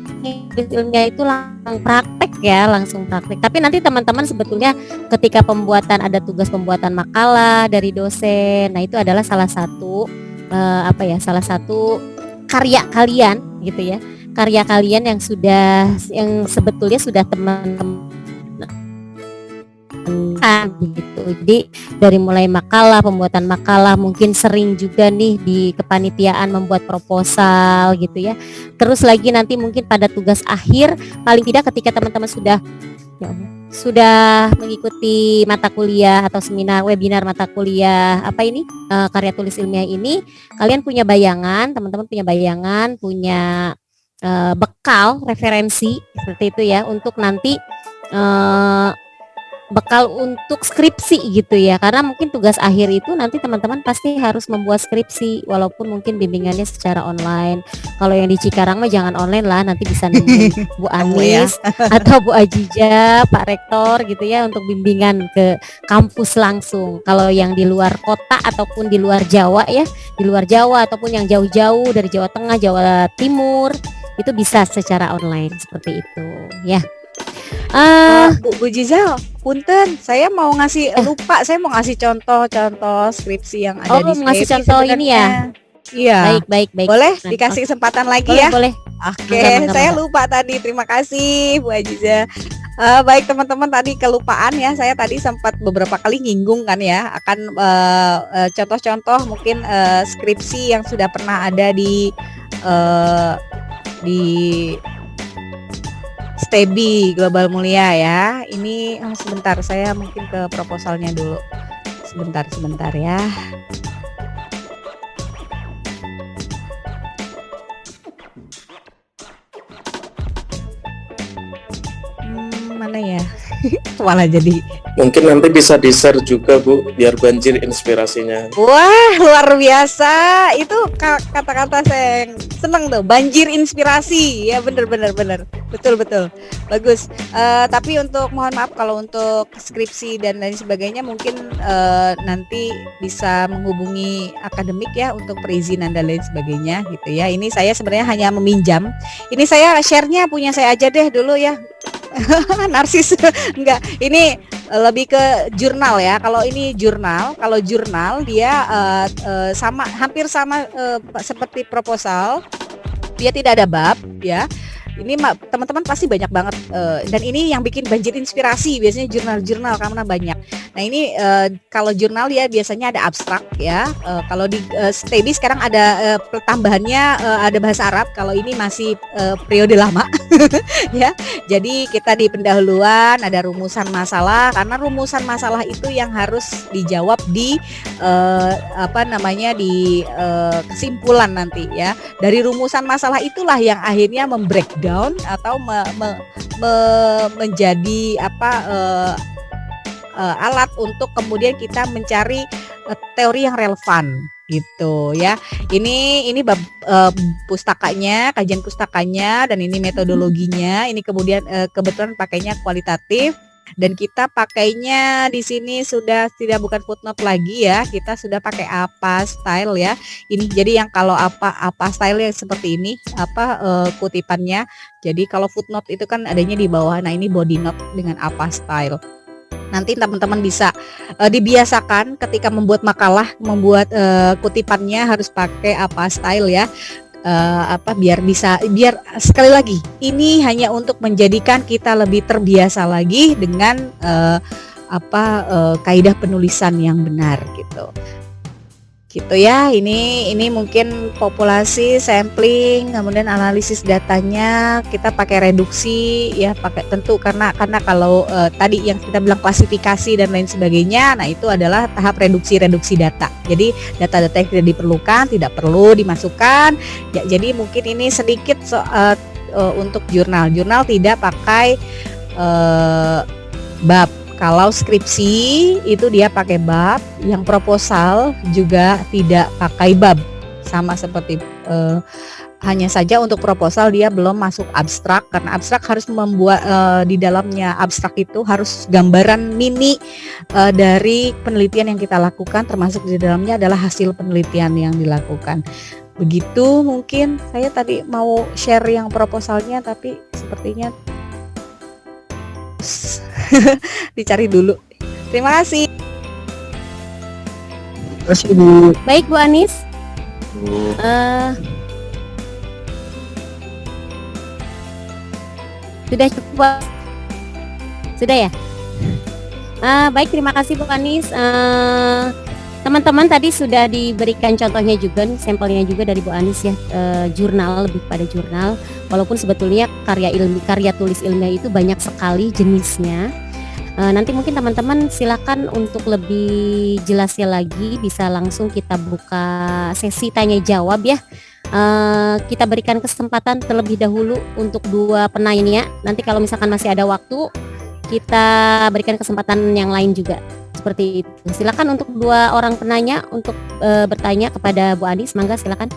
ilmiah itu langsung praktek. Tapi nanti teman-teman sebetulnya ketika pembuatan, ada tugas pembuatan makalah dari dosen. Nah itu adalah salah satu salah satu karya kalian gitu ya. Karya kalian yang sebetulnya sudah teman-teman gitu. Jadi dari mulai makalah, pembuatan makalah, mungkin sering juga nih di kepanitiaan membuat proposal gitu ya. Terus lagi nanti mungkin pada tugas akhir, paling tidak ketika teman-teman sudah mengikuti mata kuliah atau seminar, webinar mata kuliah karya tulis ilmiah ini, kalian punya bayangan, teman-teman punya bayangan, punya bekal referensi seperti itu ya, untuk nanti bekal untuk skripsi gitu ya. Karena mungkin tugas akhir itu nanti teman-teman pasti harus membuat skripsi, walaupun mungkin bimbingannya secara online. Kalau yang di Cikarang mah jangan online lah, nanti bisa nemuin Bu Anis atau Bu Ajija, Pak Rektor gitu ya, untuk bimbingan ke kampus langsung. Kalau yang di luar kota ataupun di luar Jawa ya, di luar Jawa ataupun yang jauh-jauh dari Jawa Tengah, Jawa Timur, itu bisa secara online seperti itu ya. Bu Jiza, punten, saya mau ngasih lupa, saya mau ngasih contoh skripsi yang ada di skripsi. Ngasih contoh ini ya. Iya. Baik. Boleh dikasih kesempatan lagi ya? Boleh. Oke, saya lupa tadi. Terima kasih Bu Ajiza. Baik teman-teman, tadi kelupaan ya. Saya tadi sempat beberapa kali nyinggung kan ya, akan contoh-contoh mungkin skripsi yang sudah pernah ada di STEBI Global Mulia ya. Ini sebentar, saya mungkin ke proposalnya dulu. Sebentar ya. Mana ya? Malah jadi Mungkin nanti bisa di-share juga Bu, biar banjir inspirasinya. Wah, luar biasa. Itu kata-kata saya yang seneng tuh, banjir inspirasi. Ya bener. Betul. Bagus. Tapi mohon maaf kalau untuk skripsi dan lain sebagainya mungkin nanti bisa menghubungi akademik ya untuk perizinan dan lain sebagainya gitu ya. Ini saya sebenarnya hanya meminjam. Ini saya share-nya punya saya aja deh dulu ya. Narsis enggak, ini lebih ke jurnal ya. Kalau ini kalau jurnal dia hampir sama seperti proposal, dia tidak ada bab ya. Ini teman-teman pasti banyak banget dan ini yang bikin banjir inspirasi biasanya jurnal karena banyak. Nah ini kalau jurnal ya biasanya ada abstrak ya. Kalau di STEBI sekarang ada tambahannya ada bahasa Arab. Kalau ini masih periode lama ya. Jadi kita di pendahuluan ada rumusan masalah, karena rumusan masalah itu yang harus dijawab di di kesimpulan nanti ya. Dari rumusan masalah itulah yang akhirnya membreakdown atau menjadi alat untuk kemudian kita mencari teori yang relevan gitu ya. Ini bab pustakanya, kajian pustakanya, dan ini metodologinya. Ini kemudian kebetulan pakainya kualitatif. Dan kita pakainya di sini sudah bukan footnote lagi ya, kita sudah pakai apa style ya. Ini jadi yang kalau apa style yang seperti ini kutipannya. Jadi kalau footnote itu kan adanya di bawah. Nah ini body note dengan apa style. Nanti teman-teman bisa dibiasakan ketika membuat makalah, membuat kutipannya harus pakai apa style ya. Biar sekali lagi ini hanya untuk menjadikan kita lebih terbiasa lagi dengan kaidah penulisan yang benar gitu ya. Ini mungkin populasi sampling, kemudian analisis datanya kita pakai reduksi ya, pakai tentu karena kalau tadi yang kita bilang klasifikasi dan lain sebagainya, nah itu adalah tahap reduksi data. Jadi data-data yang tidak diperlukan tidak perlu dimasukkan ya. Jadi mungkin ini sedikit untuk jurnal tidak pakai bab. Kalau skripsi itu dia pakai bab, yang proposal juga tidak pakai bab, sama seperti hanya saja untuk proposal dia belum masuk abstrak, karena abstrak harus membuat di dalamnya abstrak itu harus gambaran mini dari penelitian yang kita lakukan, termasuk di dalamnya adalah hasil penelitian yang dilakukan. Begitu mungkin saya tadi mau share yang proposalnya, tapi sepertinya dicari dulu. Terima kasih. Terima kasih Bu. Baik Bu Anis. Sudah cukup? Sudah ya? Baik, terima kasih Bu Anis. Teman-teman tadi sudah diberikan contohnya juga, sampelnya juga dari Bu Anis ya, jurnal, lebih pada jurnal. Walaupun sebetulnya karya tulis ilmiah itu banyak sekali jenisnya. Nanti mungkin teman-teman silakan untuk lebih jelasnya lagi bisa langsung kita buka sesi tanya jawab ya. Kita berikan kesempatan terlebih dahulu untuk dua penanya. Nanti kalau misalkan masih ada waktu, kita berikan kesempatan yang lain juga. Seperti itu. Silakan untuk dua orang penanya untuk bertanya kepada Bu Anis. Mangga silakan.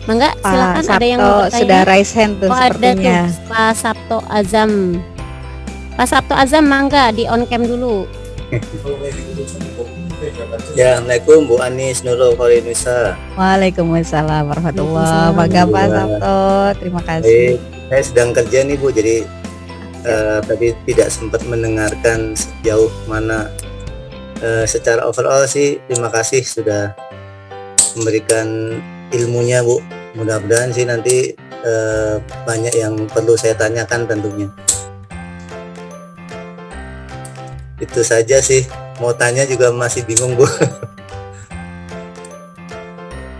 Mangga silakan, ada yang mau bertanya. Sudah raise hand tuh sepertinya. Ada tuh Pak Sabto Azam. Pak Sabto Azam, mangga di on cam dulu. Ya, Assalamualaikum Bu Anis Nurul Kholinisa. Waalaikumsalam warahmatullahi wabarakatuh. Pak Sabto, terima kasih. Saya sedang kerja nih Bu, jadi tadi tidak sempat mendengarkan sejauh mana. Secara overall sih terima kasih sudah memberikan ilmunya Bu. Mudah-mudahan sih nanti banyak yang perlu saya tanyakan tentunya. Itu saja sih. Mau tanya juga masih bingung Bu.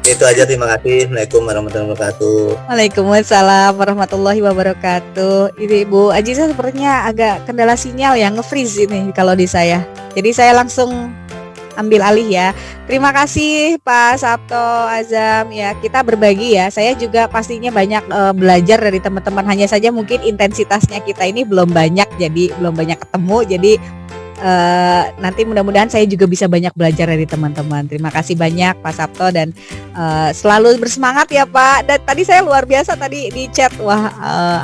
Itu aja, terima kasih. Assalamualaikum warahmatullahi wabarakatuh. Waalaikumsalam warahmatullahi wabarakatuh. Ini Bu Aziza sepertinya agak kendala sinyal yang nge-freeze ini kalau di saya. Jadi saya langsung ambil alih ya. Terima kasih Pak Sabto, Azam ya. Kita berbagi ya. Saya juga pastinya banyak belajar dari teman-teman. Hanya saja mungkin intensitasnya kita ini belum banyak, jadi belum banyak ketemu. Jadi nanti mudah-mudahan saya juga bisa banyak belajar dari teman-teman. Terima kasih banyak Pak Sabto dan selalu bersemangat ya Pak. Dan tadi saya luar biasa tadi di chat, wah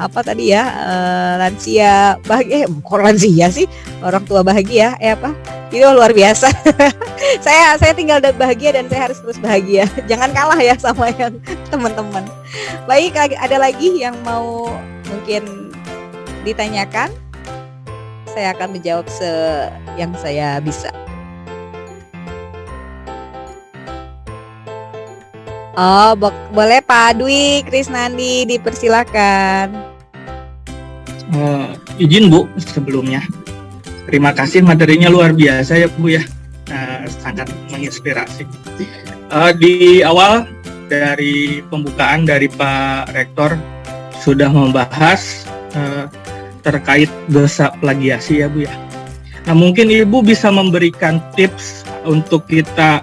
apa tadi ya, lansia bahagia, kok lansia sih, orang tua bahagia apa itu luar biasa. saya tinggal bahagia dan saya harus terus bahagia. Jangan kalah ya sama yang teman-teman. Baik, ada lagi yang mau mungkin ditanyakan? Saya akan menjawab yang saya bisa. Oh, boleh Pak Dwi Krisnandi, dipersilakan. Izin Bu, sebelumnya terima kasih, materinya luar biasa ya Bu ya, sangat menginspirasi. Di awal dari pembukaan dari Pak Rektor sudah membahas terkait dosa plagiasi ya Bu ya. Nah mungkin Ibu bisa memberikan tips untuk kita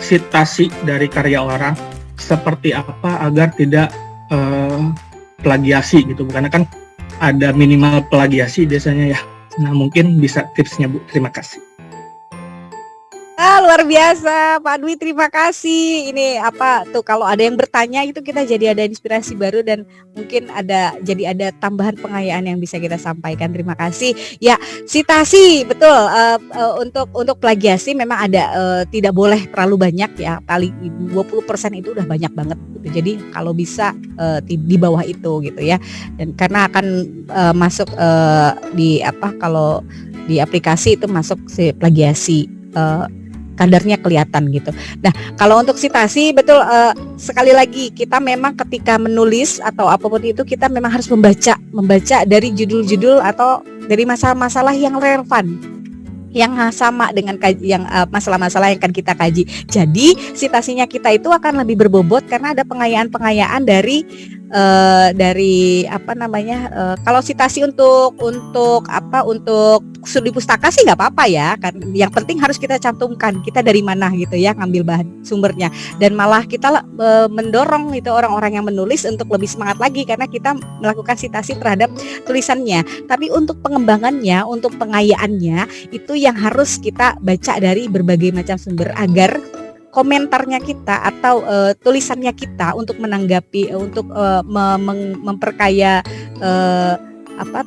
sitasi dari karya orang seperti apa agar tidak plagiasi gitu, karena kan ada minimal plagiasi biasanya ya. Nah mungkin bisa tipsnya Bu, terima kasih. Luar biasa Pak Dwi, terima kasih. Ini apa tuh, kalau ada yang bertanya itu kita jadi ada inspirasi baru dan mungkin ada tambahan pengayaan yang bisa kita sampaikan. Terima kasih. Ya, sitasi betul, untuk plagiasi memang ada tidak boleh terlalu banyak ya. Paling 20% itu udah banyak banget gitu. Jadi kalau bisa di bawah itu gitu ya. Dan karena akan masuk di kalau di aplikasi itu masuk si plagiasi, kadarnya kelihatan gitu. Nah, kalau untuk sitasi betul, sekali lagi kita memang ketika menulis atau apapun itu kita memang harus membaca dari judul-judul atau dari masalah-masalah yang relevan, yang sama dengan masalah-masalah yang akan kita kaji. Jadi sitasinya kita itu akan lebih berbobot karena ada pengayaan dari apa namanya, kalau sitasi untuk studi pustaka sih nggak apa-apa ya kan, yang penting harus kita cantumkan kita dari mana gitu ya, ngambil bahan sumbernya, dan malah kita mendorong itu orang-orang yang menulis untuk lebih semangat lagi karena kita melakukan sitasi terhadap tulisannya. Tapi untuk pengembangannya, untuk pengayaannya itu yang harus kita baca dari berbagai macam sumber agar komentarnya kita atau tulisannya kita untuk menanggapi, untuk memperkaya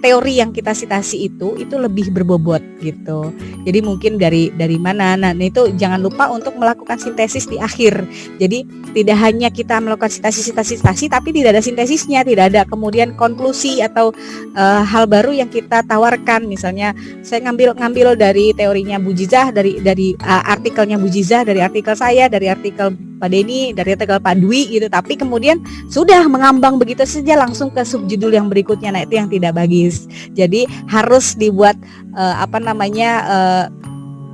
teori yang kita sitasi itu lebih berbobot gitu. Jadi mungkin dari mana, nah itu jangan lupa untuk melakukan sintesis di akhir. Jadi tidak hanya kita melakukan sitasi tapi tidak ada sintesisnya, tidak ada kemudian konklusi atau hal baru yang kita tawarkan. Misalnya saya ngambil dari teorinya Bu Jizah, dari artikelnya Bu Jizah, dari artikel saya, dari artikel Pak Denny, dari artikel Pak Dwi gitu, tapi kemudian sudah mengambang begitu saja langsung ke subjudul yang berikutnya. Nah itu yang tidak bagus. Jadi harus dibuat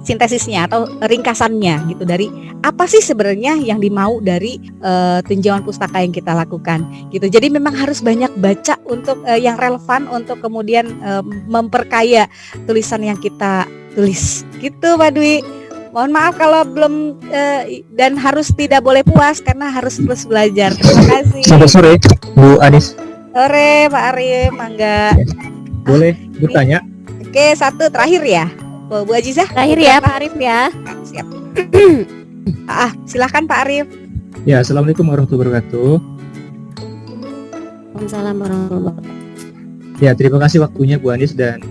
sintesisnya atau ringkasannya gitu, dari apa sih sebenarnya yang dimau dari tinjauan pustaka yang kita lakukan gitu. Jadi memang harus banyak baca untuk yang relevan untuk kemudian memperkaya tulisan yang kita tulis gitu Pak Dwi. Mohon maaf kalau belum dan harus tidak boleh puas karena harus terus belajar. Terima kasih. Sampai sore Bu Adis. Sore Pak Arif, mangga. Boleh bertanya? Oke, satu terakhir ya. Bu Ajizah. Terakhir ya Pak Arif ya. Siap. Silakan Pak Arif. Ya, assalamualaikum warahmatullahi wabarakatuh. Waalaikumsalam warahmatullahi wabarakatuh. Ya, terima kasih waktunya Bu Anis dan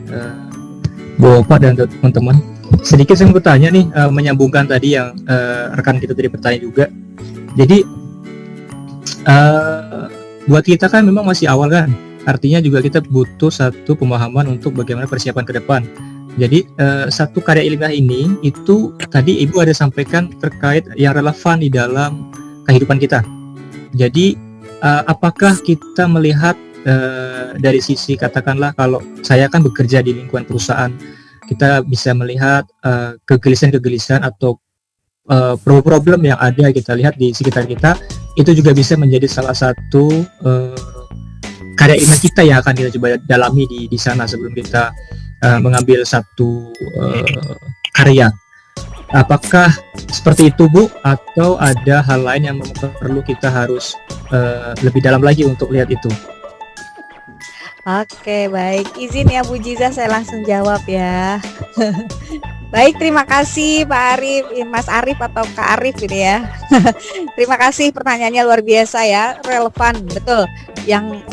Bu Opa dan teman-teman. Sedikit saya mau bertanya nih, menyambungkan tadi yang rekan kita tadi bertanya juga. Jadi buat kita kan memang masih awal kan, artinya juga kita butuh satu pemahaman untuk bagaimana persiapan ke depan. Jadi satu karya ilmiah ini itu tadi Ibu ada sampaikan terkait yang relevan di dalam kehidupan kita. Jadi apakah kita melihat dari sisi, katakanlah kalau saya kan bekerja di lingkungan perusahaan, kita bisa melihat kegelisahan-kegelisahan atau problem yang ada kita lihat di sekitar kita, itu juga bisa menjadi salah satu karya ilmiah kita yang akan kita coba dalami di sana sebelum kita mengambil satu karya. Apakah seperti itu Bu, atau ada hal lain yang perlu kita harus lebih dalam lagi untuk lihat itu? Oke, baik. Izin ya Bu Jiza, saya langsung jawab ya. Baik, terima kasih Pak Arif, Mas Arif atau Kak Arif ini ya. Terima kasih, pertanyaannya luar biasa ya, relevan, betul. Yang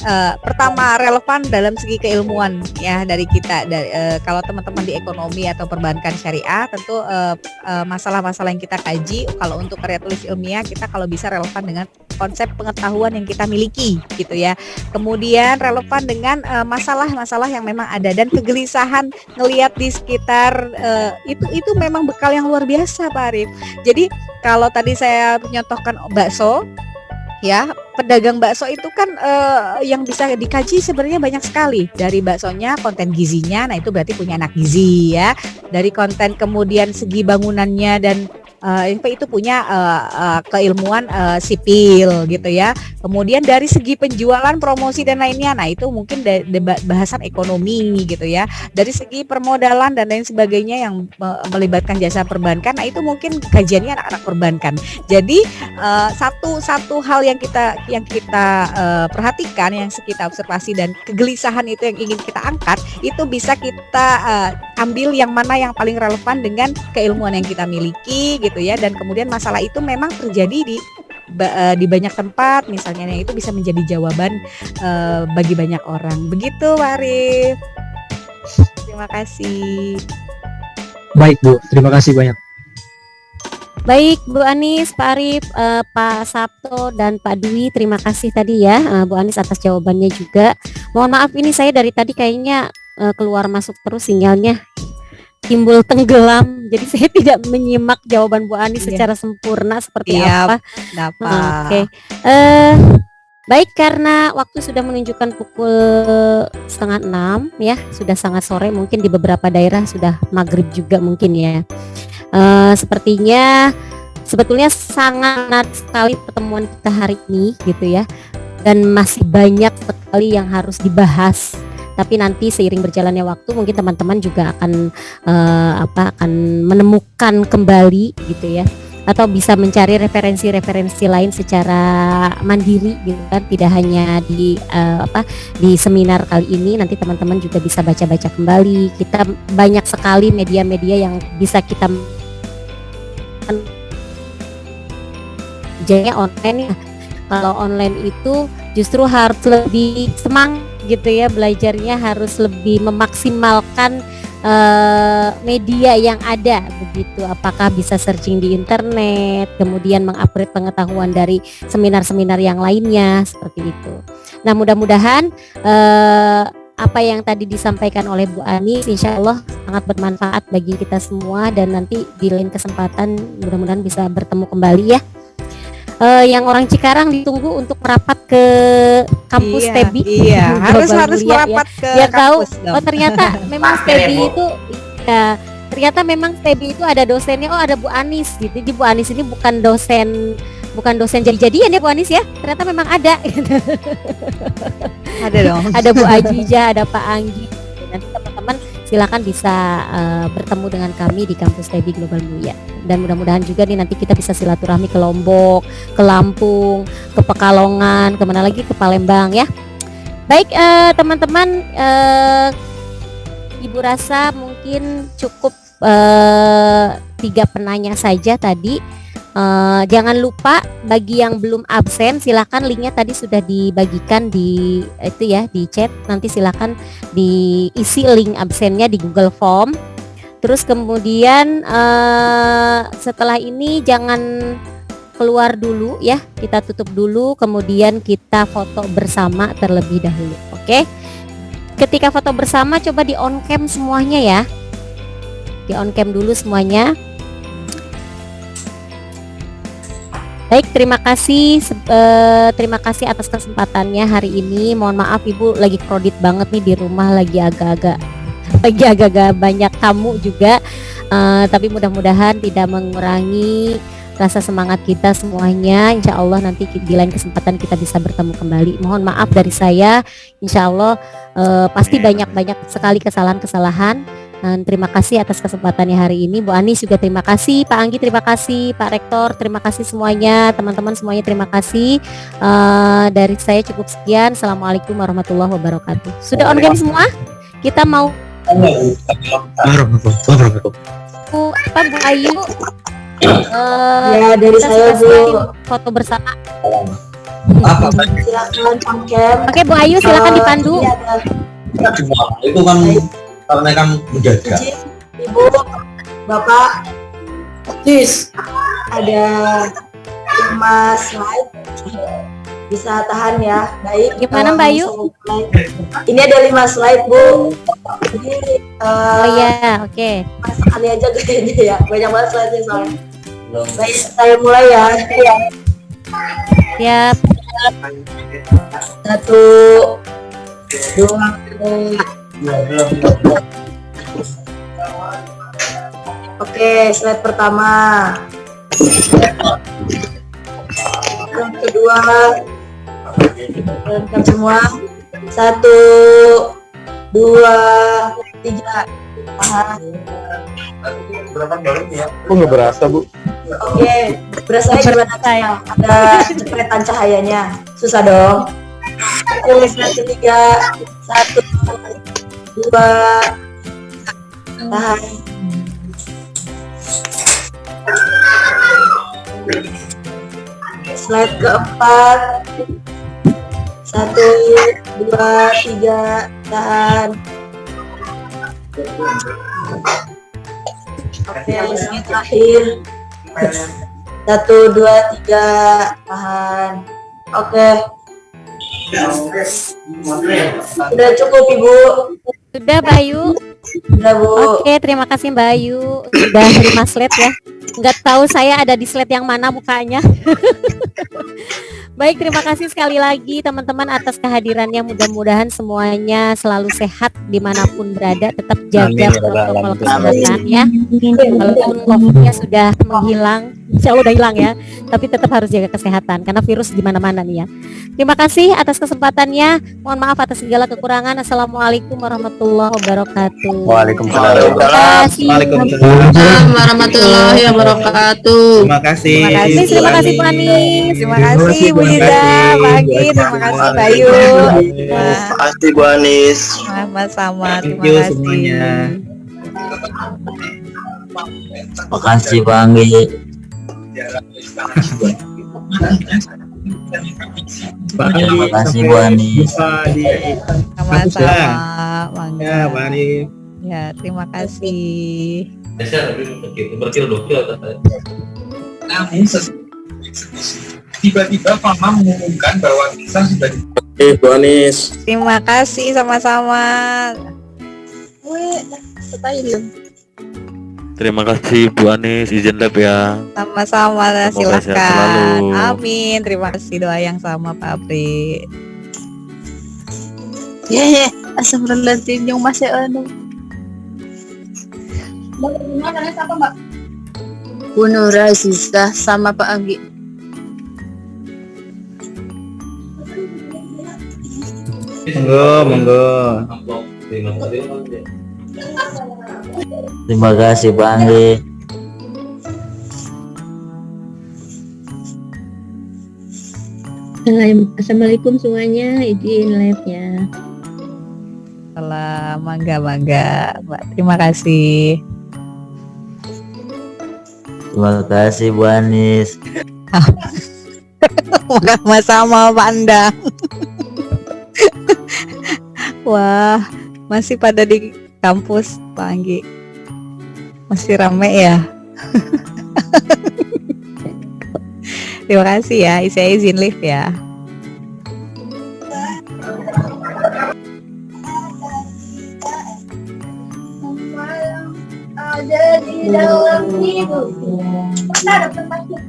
pertama relevan dalam segi keilmuan ya dari kita. Kalau teman-teman di ekonomi atau perbankan syariah, tentu masalah-masalah yang kita kaji, kalau untuk karya tulis ilmiah kita kalau bisa relevan dengan konsep pengetahuan yang kita miliki gitu ya. Kemudian relevan dengan masalah-masalah yang memang ada, dan kegelisahan ngelihat di sekitar itu memang bekal yang luar biasa Pak Arif. Jadi kalau tadi saya menyontohkan bakso ya, pedagang bakso itu kan yang bisa dikaji sebenarnya banyak sekali. Dari baksonya, konten gizinya, nah itu berarti punya anak gizi ya. Dari konten kemudian segi bangunannya dan itu punya keilmuan sipil gitu ya. Kemudian dari segi penjualan, promosi dan lainnya, nah itu mungkin bahasan ekonomi gitu ya. Dari segi permodalan dan lain sebagainya yang melibatkan jasa perbankan, nah itu mungkin kajiannya anak-anak perbankan. Jadi satu hal yang kita perhatikan, yang kita observasi dan kegelisahan itu yang ingin kita angkat, itu bisa kita ambil yang mana yang paling relevan dengan keilmuan yang kita miliki gitu ya. Dan kemudian masalah itu memang terjadi di banyak tempat misalnya, yang itu bisa menjadi jawaban bagi banyak orang. Begitu Pak Arif. Terima kasih. Baik Bu, terima kasih banyak. Baik Bu Anis, Pak Arif, Pak Sabto dan Pak Dwi, terima kasih tadi ya Bu Anis atas jawabannya juga. Mohon maaf ini saya dari tadi kayaknya keluar masuk terus sinyalnya, timbul tenggelam, jadi saya tidak menyimak jawaban Bu Anis secara sempurna seperti apa. Oke. Baik, karena waktu sudah menunjukkan pukul 5:30 ya, sudah sangat sore, mungkin di beberapa daerah sudah maghrib juga mungkin ya. Sepertinya sebetulnya sangat sekali pertemuan kita hari ini gitu ya, dan masih banyak sekali yang harus dibahas. Tapi nanti seiring berjalannya waktu mungkin teman-teman juga akan akan menemukan kembali gitu ya, atau bisa mencari referensi-referensi lain secara mandiri gitu kan, tidak hanya di seminar kali ini. Nanti teman-teman juga bisa baca-baca kembali. Kita banyak sekali media-media yang bisa kita jadinya online ya. Kalau online itu justru harus lebih semangat gitu ya, belajarnya harus lebih memaksimalkan media yang ada begitu. Apakah bisa searching di internet, kemudian mengupgrade pengetahuan dari seminar-seminar yang lainnya seperti itu. Nah, mudah-mudahan apa yang tadi disampaikan oleh Bu Ani insya Allah sangat bermanfaat bagi kita semua, dan nanti di lain kesempatan mudah-mudahan bisa bertemu kembali ya. Yang orang Cikarang ditunggu untuk merapat ke kampus Tebi. Iya, harus merapat ke tahu. kampus dong. Oh, ternyata memang Tebi itu ya, ternyata memang Tebi itu ada dosennya. Oh, ada Bu Anis gitu. Jadi Bu Anis ini bukan dosen jadi-jadian ya Bu Anis ya. Ternyata memang ada. Ada dong. Ada Bu Ajija, ada Pak Anggi. Nanti teman-teman silakan bisa bertemu dengan kami di kampus Tebi Global Mulia. Dan mudah-mudahan juga nih nanti kita bisa silaturahmi ke Lombok, ke Lampung, ke Pekalongan, kemana lagi, ke Palembang ya. Baik teman-teman, Ibu rasa mungkin cukup 3 penanya saja tadi. Jangan lupa bagi yang belum absen, silakan linknya tadi sudah dibagikan di itu ya, di chat. Nanti silakan diisi link absennya di Google Form. Terus kemudian setelah ini jangan keluar dulu ya, kita tutup dulu, kemudian kita foto bersama terlebih dahulu. Oke? Ketika foto bersama coba di on cam semuanya ya, di on cam dulu semuanya. Baik, terima kasih atas kesempatannya hari ini. Mohon maaf Ibu lagi kredit banget nih di rumah, lagi agak-agak banyak tamu juga, tapi mudah-mudahan tidak mengurangi rasa semangat kita semuanya. Insya Allah nanti di lain kesempatan kita bisa bertemu kembali. Mohon maaf dari saya, insya Allah pasti banyak sekali kesalahan-kesalahan. Dan terima kasih atas kesempatannya hari ini. Bu Anis juga terima kasih, Pak Anggi terima kasih, Pak Rektor terima kasih semuanya, teman-teman semuanya terima kasih. Dari saya cukup sekian. Assalamualaikum warahmatullahi wabarakatuh. Sudah on game semua? Kita mau apa Bu Ayu? Ya, dari kita saya, sudah Bu. foto bersama. Silakan pakai. Oke Bu Ayu silakan dipandu. Itu kan karena kan menjaga. Ibu, Bapak, ada 5 slide. Bisa tahan ya, baik. Gimana Mbak Ayu? Ini ada 5 slide Bu. Jadi, Oh iya, oke. kali aja gede ya, banyak banget slide-nya soalnya. Baik, saya mulai ya. Siap. 1, 2, Oke, slide pertama. Yang kedua, lengkap semua. 1, 2, 3. Tahan. Kok nggak berasa, Bu? Oke, berasanya gimana saya? Ada jepretan cahayanya. Susah dong. Oke, slide ketiga. 1, 2, tahan. Slide keempat. 1, 2, 3, tahan. Oke, slide terakhir. 1, 2, 3, tahan. Oke. Sudah cukup Ibu. Sudah Bayu. Sudah Bu. Oke, terima kasih Mbak Ayu. Sudah 5 slide ya. Nggak tahu saya ada di slide yang mana mukanya. Baik, terima kasih sekali lagi teman-teman atas kehadirannya. Mudah-mudahan semuanya selalu sehat dimanapun berada. Tetap jaga protokol kesehatan ya. Walaupun COVID-nya sudah menghilang, insya Allah udah hilang ya. Tapi tetap harus jaga kesehatan karena virus di mana-mana nih ya. Terima kasih atas kesempatannya. Mohon maaf atas segala kekurangan. Assalamualaikum warahmatullahi wabarakatuh. Waalaikumsalam. Waalaikumsalam warahmatullahi wabarakatuh. Terima kasih. Terima kasih Bu Anis. Terima kasih Bu Liza, Pak Anggi, terima kasih Bayu. Terima kasih Bu Anis. Sama-sama, Thank terima you kasih. semuanya. Makasih Pak Anggi. Terima kasih Bu Anis. Sama-sama, Mangga. Ya, Pak Anis. Ya, terima kasih. Tiba-tiba Mama mengumumkan bahwa kita sudah Bu Anis. Terima kasih sama-sama. Terima kasih Bu Anis, izin lab ya. Sama-sama, Semoga sehat silakan. selalu. Amin. Terima kasih doa yang sama Pak Apri. Ya, astagfirullahaladzim yang masih Bu Nura Aziza sama Pak Anggi. Monggo. Terima kasih Pak Anggi. Assalamualaikum semuanya, izin live ya. Salam, mangga, Mbak. Terima kasih. Terima kasih Bu Anis. Sama-sama Pak Andang. Wah, masih pada di kampus Pak Anggi. Masih rame ya. Terima kasih ya, saya izin live ya. Ada di dalam hidupku. Ada tempatnya.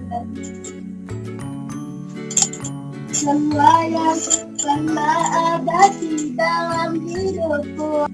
Semua yang pernah ada di dalam hidupku.